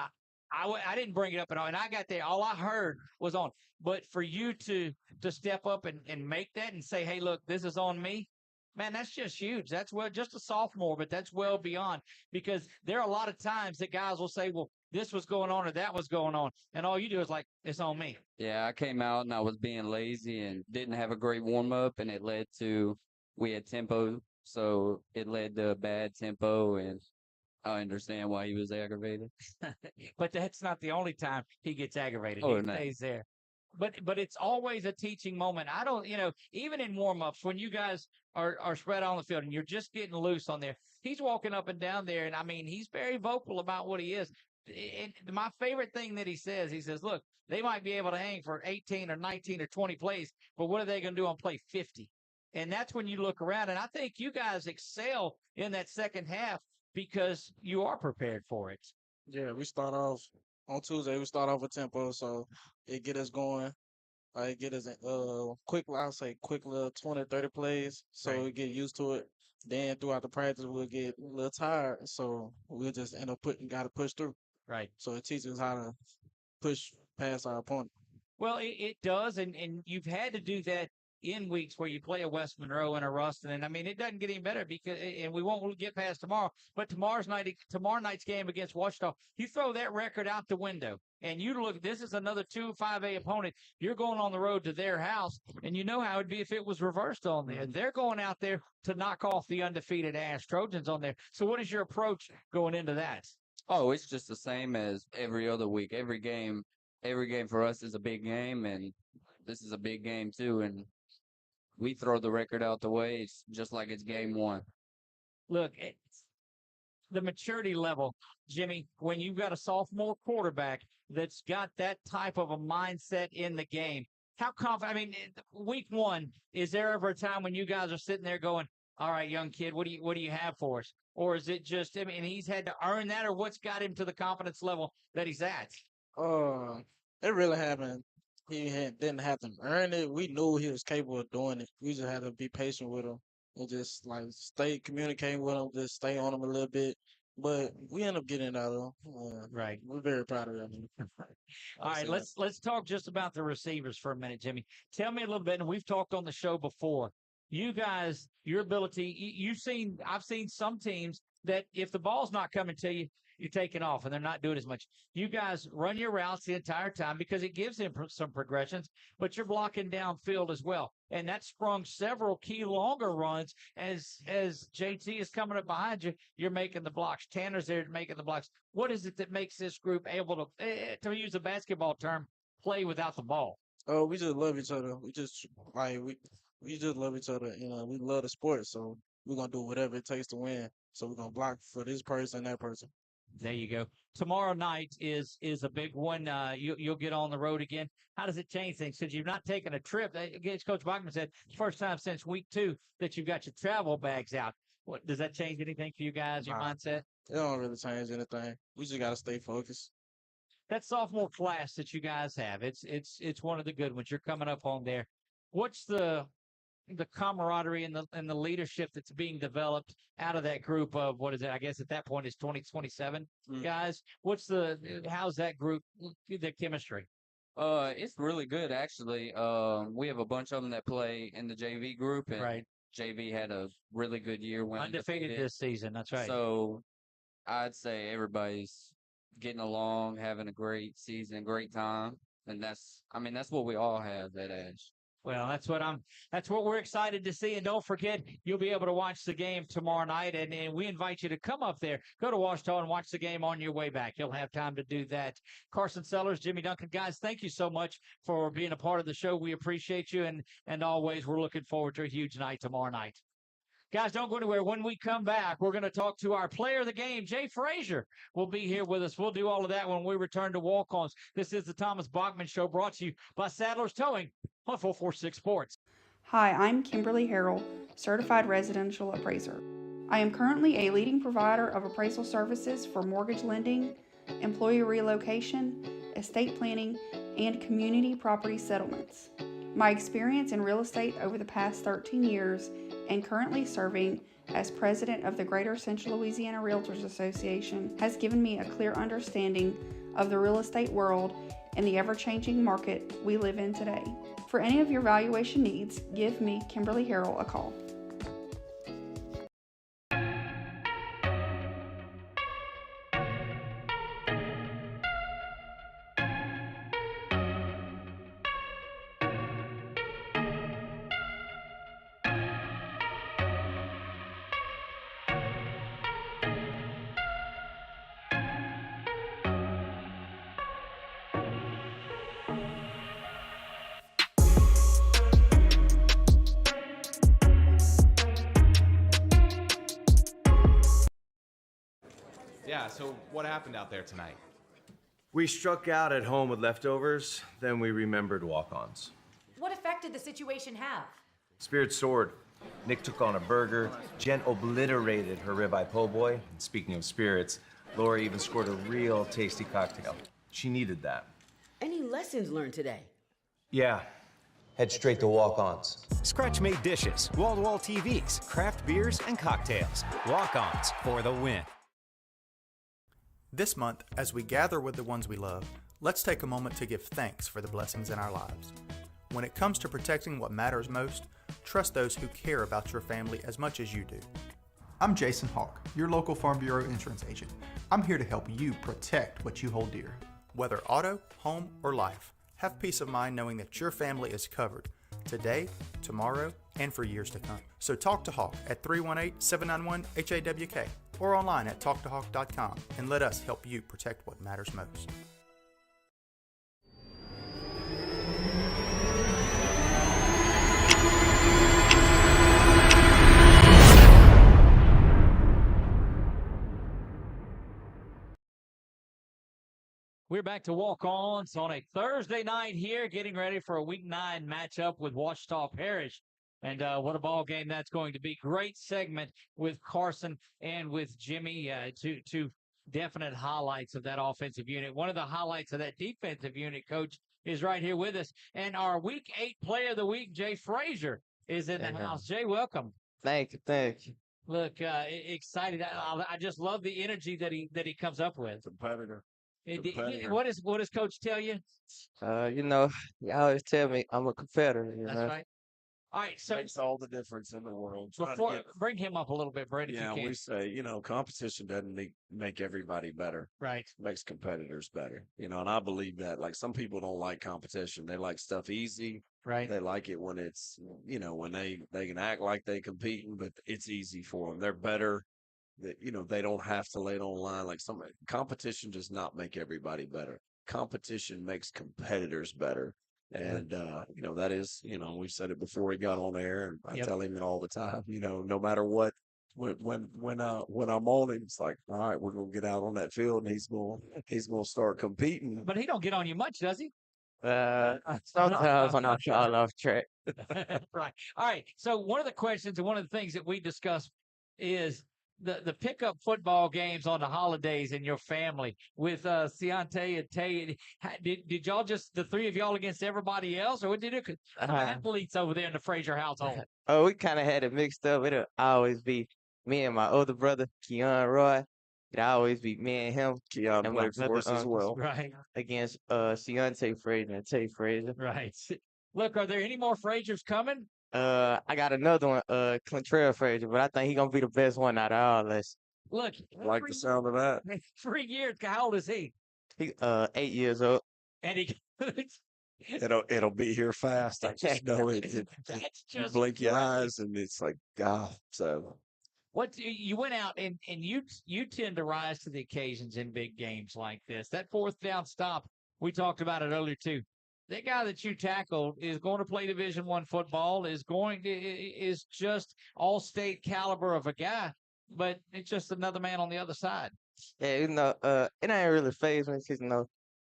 I didn't bring it up at all, and I got there. All I heard was on. But for you to step up and make that and say, "Hey, look, this is on me," man, that's just huge. That's just a sophomore, but that's well beyond, because there are a lot of times that guys will say, "Well, this was going on or that was going on," and all you do is like, "It's on me." Yeah, I came out and I was being lazy and didn't have a great warm up, and it led to we had tempo, so it led to bad tempo, and I understand why he was aggravated. But that's not the only time he gets aggravated. Oh, He no. stays there. But it's always a teaching moment. I don't, even in warm-ups when you guys are spread out on the field and you're just getting loose on there, he's walking up and down there, and I mean, he's very vocal about what he is. And my favorite thing that he says, "Look, they might be able to hang for 18 or 19 or 20 plays, but what are they going to do on play 50?" And that's when you look around, and I think you guys excel in that second half because you are prepared for it. Yeah, we start off on Tuesday. We start off with tempo, so it get us going. It get us quick. I'll say quick little 20, 30 plays, so Right. we get used to it. Then throughout the practice, we'll get a little tired, so we'll just end up got to push through. Right. So it teaches us how to push past our opponent. Well, it does, and you've had to do that in weeks where you play a West Monroe and a Ruston, and I mean it doesn't get any better because, and we won't get past tomorrow. But tomorrow night's game against Washita, you throw that record out the window, and you look. This is another 2-5A opponent. You're going on the road to their house, and you know how it'd be if it was reversed on there. They're going out there to knock off the undefeated ASH Trojans on there. So, what is your approach going into that? Oh, it's just the same as every other week. Every game for us is a big game, and this is a big game too. And we throw the record out the way. It's just like it's game one. Look, the maturity level, Jimmy, when you've got a sophomore quarterback that's got that type of a mindset in the game, how confident? I mean, week one, is there ever a time when you guys are sitting there going, "All right, young kid, what do you have for us?" Or is it just, I mean, he's had to earn that, or what's got him to the confidence level that he's at? It really happened. Didn't have to earn it. We knew he was capable of doing it. We just had to be patient with him and just like stay communicating with him, just stay on him a little bit. But we end up getting it out of him. Right. We're very proud of him. All right, let's talk just about the receivers for a minute, Jimmy. Tell me a little bit, and we've talked on the show before. You guys, your ability, I've seen some teams that if the ball's not coming to you, you're taking off and they're not doing as much. You guys run your routes the entire time because it gives them some progressions, but you're blocking downfield as well. And that sprung several key longer runs as JT is coming up behind you. You're making the blocks. Tanner's there making the blocks. What is it that makes this group able to use a basketball term, play without the ball? Oh, we just love each other. We just we just love each other. We love the sport, so we're gonna do whatever it takes to win. So we're gonna block for this person, that person. There you go. Tomorrow night is a big one. You'll get on the road again. How does it change things? Since you've not taken a trip, as Coach Bachman said, it's the first time since week 2 that you've got your travel bags out. What does that change anything for you guys? Your mindset? It don't really change anything. We just gotta stay focused. That sophomore class that you guys have, it's one of the good ones. You're coming up on there. What's the camaraderie and the leadership that's being developed out of that group of, what is it? I guess at that point it's 27 guys. How's that group, the chemistry? It's really good actually. We have a bunch of them that play in the JV group, and Right. JV had a really good year. Undefeated this season. That's right. So I'd say everybody's getting along, having a great season, great time, and that's what we all have at ASH. Well, that's what we're excited to see. And don't forget, you'll be able to watch the game tomorrow night. And we invite you to come up there, go to Washita and watch the game on your way back. You'll have time to do that. Carson Sellers, Jimmy Duncan, guys, thank you so much for being a part of the show. We appreciate you. And always, we're looking forward to a huge night tomorrow night. Guys, don't go anywhere. When we come back, we're going to talk to our player of the game, Jay Frazier, will be here with us. We'll do all of that when we return to Walk-Ons. This is the Thomas Bachman Show, brought to you by Sadler's Towing on 446 Sports. Hi, I'm Kimberly Harrell, Certified Residential Appraiser. I am currently a leading provider of appraisal services for mortgage lending, employee relocation, estate planning, and community property settlements. My experience in real estate over the past 13 years and currently serving as president of the Greater Central Louisiana Realtors Association has given me a clear understanding of the real estate world and the ever-changing market we live in today. For any of your valuation needs, give me, Kimberly Harrell, a call. Yeah, so what happened out there tonight? We struck out at home with leftovers, then we remembered walk-ons. What effect did the situation have? Spirit soared. Nick took on a burger. Jen obliterated her ribeye po' boy. And speaking of spirits, Laura even scored a real tasty cocktail. She needed that. Any lessons learned today? Yeah. Head straight to walk-ons. Scratch-made dishes, wall-to-wall TVs, craft beers, and cocktails. Walk-ons for the win. This month, as we gather with the ones we love, let's take a moment to give thanks for the blessings in our lives. When it comes to protecting what matters most, trust those who care about your family as much as you do. I'm Jason Hawk, your local Farm Bureau insurance agent. I'm here to help you protect what you hold dear. Whether auto, home, or life, have peace of mind knowing that your family is covered today, tomorrow, and for years to come. So talk to Hawk at 318-791-HAWK or online at talktohawk.com and let us help you protect what matters most. We're back to walk-ons on a Thursday night here, getting ready for a Week 9 matchup with Ouachita Parish. And what a ball game that's going to be. Great segment with Carson and with Jimmy, two definite highlights of that offensive unit. One of the highlights of that defensive unit, Coach, is right here with us. And our Week 8 Player of the Week, Jay Frazier, is in the house. Jay, welcome. Thank you. Look, excited. I just love the energy that he comes up with. Competitor. What does Coach tell you? You always tell me I'm a competitor. That's right. All right, so makes all the difference in the world. Bring him up a little bit, Brady. Yeah, if you can. we say, competition doesn't make everybody better. Right. It makes competitors better. And I believe that. Like, some people don't like competition. They like stuff easy. Right. They like it when it's, when they can act like they competing, but it's easy for them. They're better. That they don't have to lay it on the line. Like, competition does not make everybody better. Competition makes competitors better. And that is, we've said it before he got on air, and I tell him it all the time. No matter what, when I'm on him, it's like, all right, we're gonna get out on that field, and he's gonna start competing. But he don't get on you much, does he? Sometimes when I'm trying off track. Right. All right. So one of the questions and one of the things that we discuss is the pickup football games on the holidays in your family with Ciante and Tay. Did y'all just, the three of y'all against everybody else, or what did you do? Athletes over there in the Frazier household. Oh, we kind of had it mixed up. It'll always be me and my older brother, Keon Roy. It'll always be me and him. Keon and played for us as well. Right. Against Ciante Frazier and Tay Frazier. Right. Look, are there any more Fraziers coming? I got another one, Clintrell Frazier, but I think he's gonna be the best one out of all this. Look, I like the sound of that. 3 years. How old is he? He 8 years old. And he it'll be here fast. I just know it. That's just blink your eyes, and it's like, so. What you went out and you tend to rise to the occasions in big games like this. That fourth down stop, we talked about it earlier too. That guy that you tackled is going to play Division I football, is just all-state caliber of a guy, but it's just another man on the other side. Yeah, it ain't really phase me because,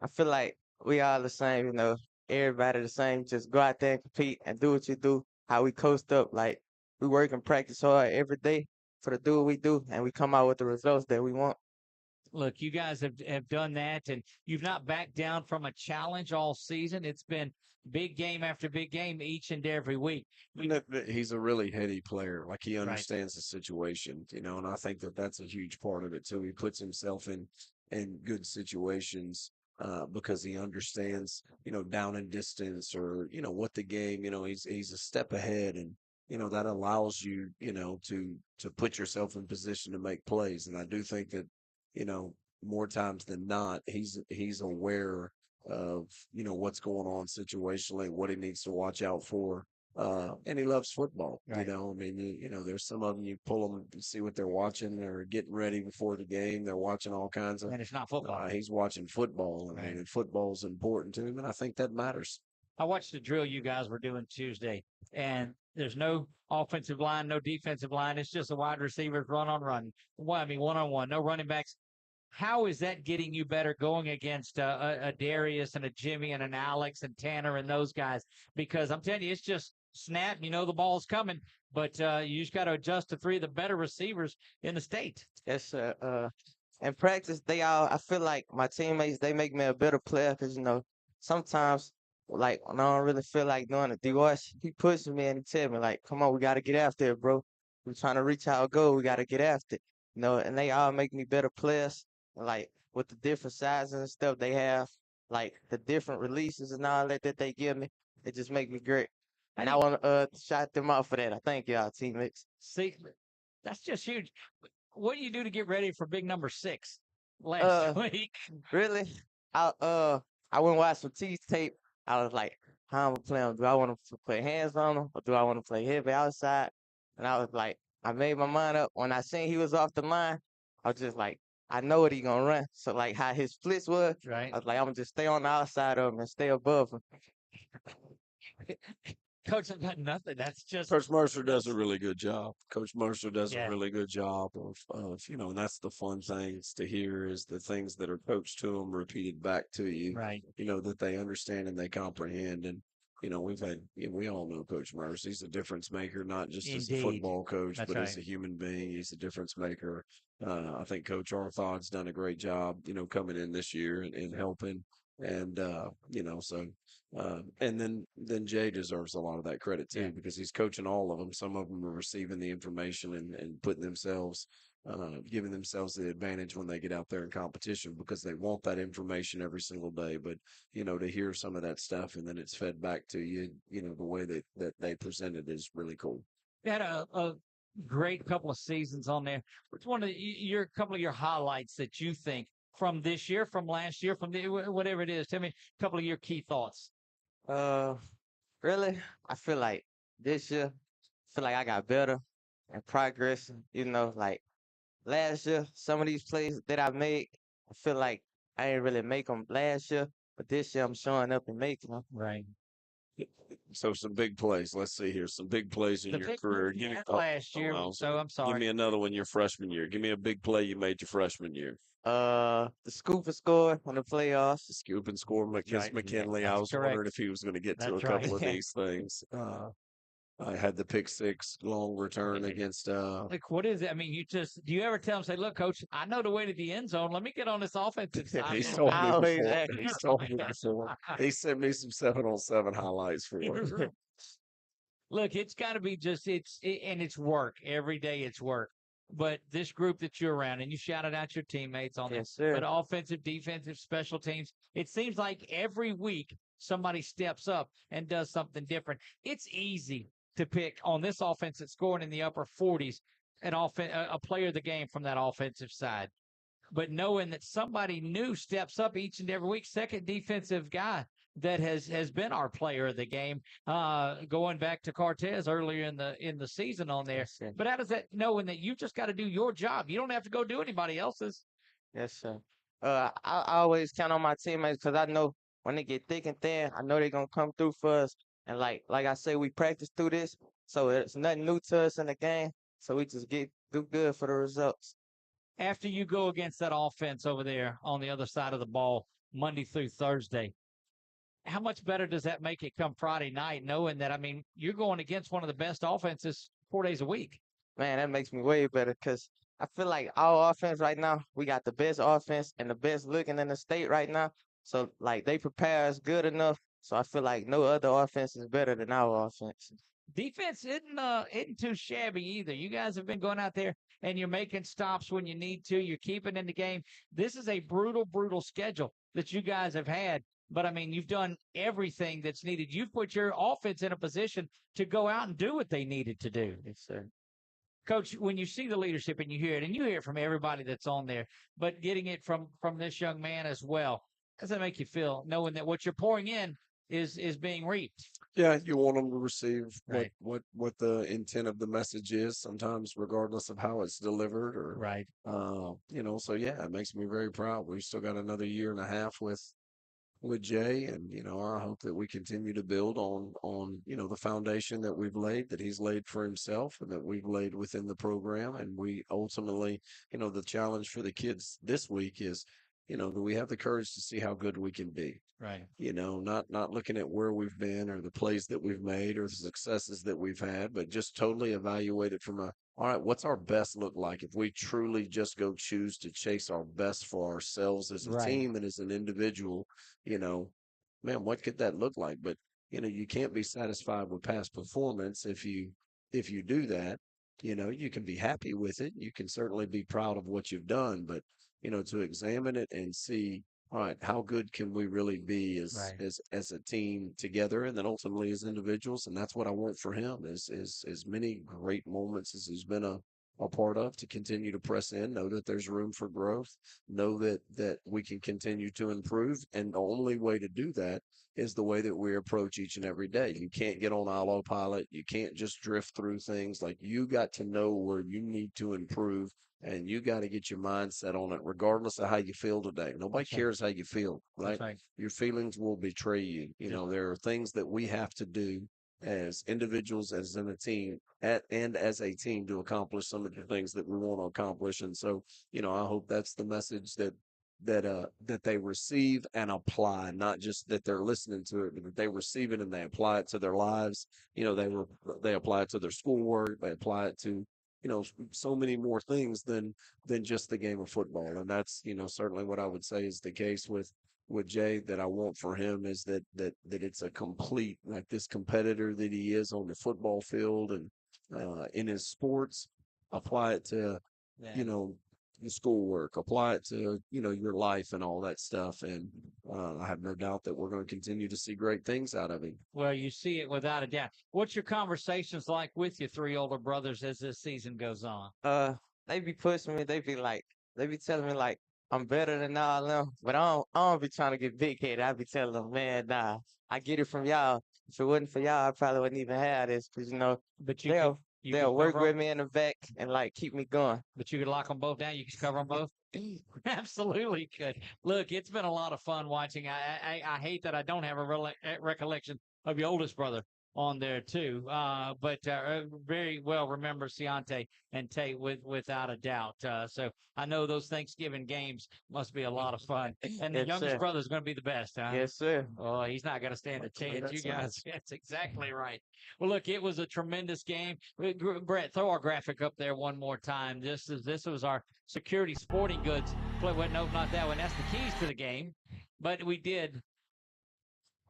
I feel like we all the same, everybody the same. Just go out there and compete and do what you do, how we coast up. Like, we work and practice hard every day to do what we do, and we come out with the results that we want. look, you guys have done that, and you've not backed down from a challenge all season. It's been big game after big game each and every week. He's a really heady player. Like he Right. understands the situation, and I think that that's a huge part of it too. He puts himself in good situations because he understands, down and distance or what the game. He's a step ahead, and that allows you, to put yourself in position to make plays. And I do think that, more times than not, he's aware of what's going on situationally, what he needs to watch out for. And he loves football. Right. I mean, there's some of them you pull them and see what they're watching. They're getting ready before the game. They're watching all kinds of. And it's not football. He's watching football, Right. and football's important to him, and I think that matters. I watched the drill you guys were doing Tuesday, and there's no offensive line, no defensive line. It's just a wide receivers run on run. One-on-one, no running backs. How is that getting you better going against a Darius and a Jimmy and an Alex and Tanner and those guys? Because I'm telling you, it's just snap. The ball's coming, but you just got to adjust to three of the better receivers in the state. Yes, sir. In practice, I feel like my teammates, they make me a better player because, sometimes, like, when I don't really feel like doing it, D-Wash, he pushes me and he tells me, like, come on, we got to get after it, bro. We're trying to reach our goal. We got to get after it. And they all make me better players. Like, with the different sizes and stuff they have, like, the different releases and all that they give me, it just make me great. And I want to shout them out for that. I thank y'all, teammates. See, that's just huge. What do you do to get ready for big number 6 last week? Really? I went and watched some T's tape. I was like, how am I playing? Do I want to play hands on him or do I want to play heavy outside? And I was like, I made my mind up. When I seen he was off the line, I was just like, I know what he gonna run. So like how his splits was, Right. I was like, I'm gonna just stay on the outside of him and stay above him. Coach, I've got nothing. That's just Coach Mercer does a really good job. Coach Mercer does Yeah. a really good job of and that's the fun things to hear is the things that are coached to them repeated back to you. Right. That they understand and they comprehend. And we all know Coach Mercer. He's a difference maker, not just as a Indeed. football coach, That's but as a right. human being. He's a difference maker. I think Coach Arthod's done a great job, coming in this year and helping. And and then Jay deserves a lot of that credit too, Yeah. because he's coaching all of them. Some of them are receiving the information and putting themselves, giving themselves the advantage when they get out there in competition because they want that information every single day. But to hear some of that stuff and then it's fed back to you, the way that they present it is really cool. You had a great couple of seasons on there. What's one of your couple of your highlights that you think from this year, from last year, from whatever it is? Tell me a couple of your key thoughts. Really? I feel like this year, I feel like I got better and progressing. Like last year, some of these plays that I made, I feel like I didn't really make them last year, but this year I'm showing up and making them. Right. So some big plays. Let's see here. Some big plays in The your big career. one you had last year, so I'm Give sorry. me another one your freshman year. Give me a big play you made your freshman year. The scoop and score on the playoffs. The scoop and score, Right. McKinley. I That's was correct. wondering if he was going to get to That's a couple right. of these things. I had the pick six long return against. Like, what is it? I mean, do you ever tell him, say, look, coach, I know the way to the end zone. Let me get on this offensive side. He's told me Oh, before. exactly. He's told me before. He sent me some 7-on-7 highlights for it. Look, it's got to be and it's work. Every day it's work. But this group that you're around, and you shouted out your teammates on Yes, this, sir. but offensive, defensive, special teams, it seems like every week somebody steps up and does something different. It's easy to pick on this offense that's scoring in the upper 40s a player of the game from that offensive side. But knowing that somebody new steps up each and every week, second defensive guy that has been our player of the game, going back to Cortez earlier in the season on there. Yes, sir. But how does that knowing that you just got to do your job? You don't have to go do anybody else's. Yes, sir. I always count on my teammates because I know when they get thick and thin, I know they're gonna come through for us. And like I say, we practice through this, so it's nothing new to us in the game. So we just do good for the results. After you go against that offense over there on the other side of the ball Monday through Thursday, how much better does that make it come Friday night, knowing that, I mean, you're going against one of the best offenses 4 days a week? Man, that makes me way better because I feel like our offense right now, we got the best offense and the best looking in the state right now. So like they prepare us good enough. So I feel like no other offense is better than our offense. Defense isn't too shabby either. You guys have been going out there and you're making stops when you need to. You're keeping in the game. This is a brutal schedule that you guys have had. But I mean, you've done everything that's needed. You've put your offense in a position to go out and do what they needed to do. Yes, sir. Coach, when you see the leadership and you hear it, and you hear it from everybody that's on there, but getting it from this young man as well, how does that make you feel, knowing that what you're pouring in is being reaped? Yeah, you want them to receive Right. what the intent of the message is, sometimes regardless of how it's delivered or Right. so yeah, it makes me very proud. We've still got another year and a half with Jay, and I hope that we continue to build on the foundation that we've laid, that he's laid for himself, and that we've laid within the program. And we ultimately, the challenge for the kids this week is, do we have the courage to see how good we can be? Right. Not looking at where we've been or the plays that we've made or the successes that we've had, but just totally evaluate it from all right, what's our best look like if we truly just go choose to chase our best for ourselves as a Right. team and as an individual, man, what could that look like? But, you can't be satisfied with past performance if you do that. You can be happy with it. You can certainly be proud of what you've done, but, to examine it and see, all right, how good can we really be Right. as a team together, and then ultimately as individuals? And that's what I want for him is as many great moments as he's been a part of, to continue to press in, know that there's room for growth, know that we can continue to improve. And the only way to do that is the way that we approach each and every day. You can't get on autopilot. You can't just drift through things. Like, you got to know where you need to improve, and you got to get your mindset on it, regardless of how you feel today. Nobody That's right. cares how you feel, right? That's right. Your feelings will betray you. There are things that we have to do as individuals, as in a team, and as a team, to accomplish some of the things that we want to accomplish. And so, I hope that's the message that they receive and apply, not just that they're listening to it, but that they receive it and they apply it to their lives. They apply it to their schoolwork. They apply it to so many more things than just the game of football. And that's certainly what I would say is the case with Jay, that I want for him, is that it's a complete, like, this competitor that he is on the football field and in his sports. Apply it to your schoolwork, apply it to your life and all that stuff. And I have no doubt that we're going to continue to see great things out of him. Well, you see it without a doubt. What's your conversations like with your three older brothers as this season goes on? They be pushing me. They be telling me like I'm better than all them, but I don't be trying to get big headed. I be telling them, man, nah, I get it from y'all. If it wasn't for y'all, I probably wouldn't even have this, because But they'll work with me in the back and like keep me going. But you could lock them both down. You could cover them both. Absolutely could. Look, it's been a lot of fun watching. I hate that I don't have a recollection of your oldest brother on there too. But very well remember Ciante and Tate without a doubt. So I know those Thanksgiving games must be a lot of fun. And the Yes, youngest sir. brother is going to be the best, huh? Yes, sir. Oh, he's not going to stand a chance. You guys, that's exactly right. Well, look, it was a tremendous game. Brett, throw our graphic up there one more time. This was our Security Sporting Goods play. Well, no, not that one. That's the keys to the game. But we did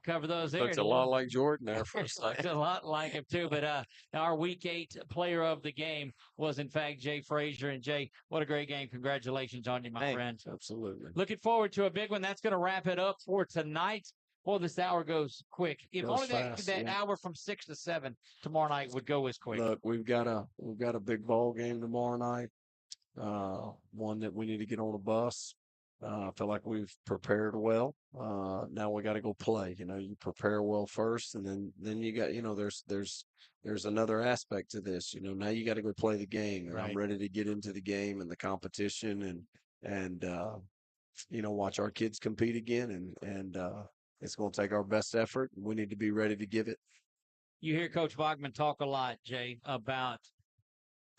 cover those there. Looks a lot like Jordan there for a Looks second. a lot like him too. But our Week 8 player of the game was, in fact, Jay Frazier. And Jay, what a great game! Congratulations on you, my friend. Absolutely. Looking forward to a big one. That's going to wrap it up for tonight. Boy, this hour goes quick. If Goes only fast, that yeah. hour from 6 to 7 tomorrow night would go as quick. Look, we've got a big ball game tomorrow night. One that we need to get on a bus. I feel like we've prepared well. Now we got to go play. You prepare well first, and then you got, there's another aspect to this. Now you got to go play the game. And I'm Right. ready to get into the game and the competition, and watch our kids compete again. And it's going to take our best effort. We need to be ready to give it. You hear Coach Bachman talk a lot, Jay, about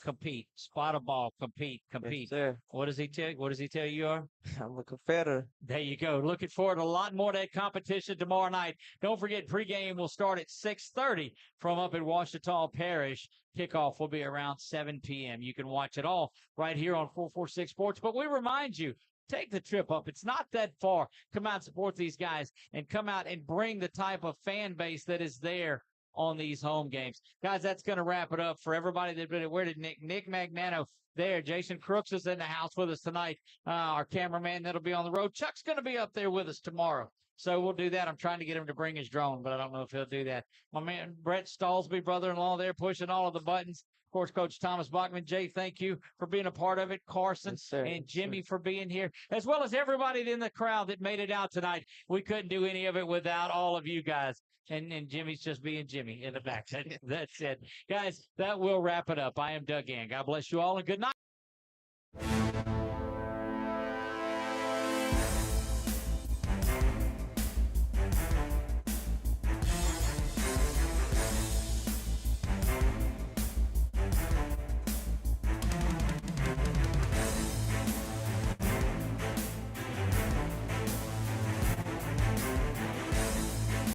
compete. Spot a ball, compete, compete. sir. What does he tell you? What does he tell you are? I'm a competitor. There you go. Looking forward to a lot more of that competition tomorrow night. Don't forget, pregame will start at 6:30 from up in Ouachita Parish. Kickoff will be around 7 p.m. You can watch it all right here on 446 Sports. But we remind you, take the trip up. It's not that far. Come out and support these guys and come out and bring the type of fan base that is there on these home games. Guys, that's going to wrap it up for everybody that been. Where did Nick Magnano there? Jason Crooks is in the house with us tonight. Our cameraman that'll be on the road. Chuck's going to be up there with us tomorrow. So we'll do that. I'm trying to get him to bring his drone, but I don't know if he'll do that. My man, Brett Stallsby, brother-in-law there, pushing all of the buttons. Of course, Coach Thomas Bachman. Jay, thank you for being a part of it. Carson and Jimmy for being here, as well as everybody in the crowd that made it out tonight. We couldn't do any of it without all of you guys. And Jimmy's just being Jimmy in the back. That's it. Guys, that will wrap it up. I am Doug Ann. God bless you all and good night.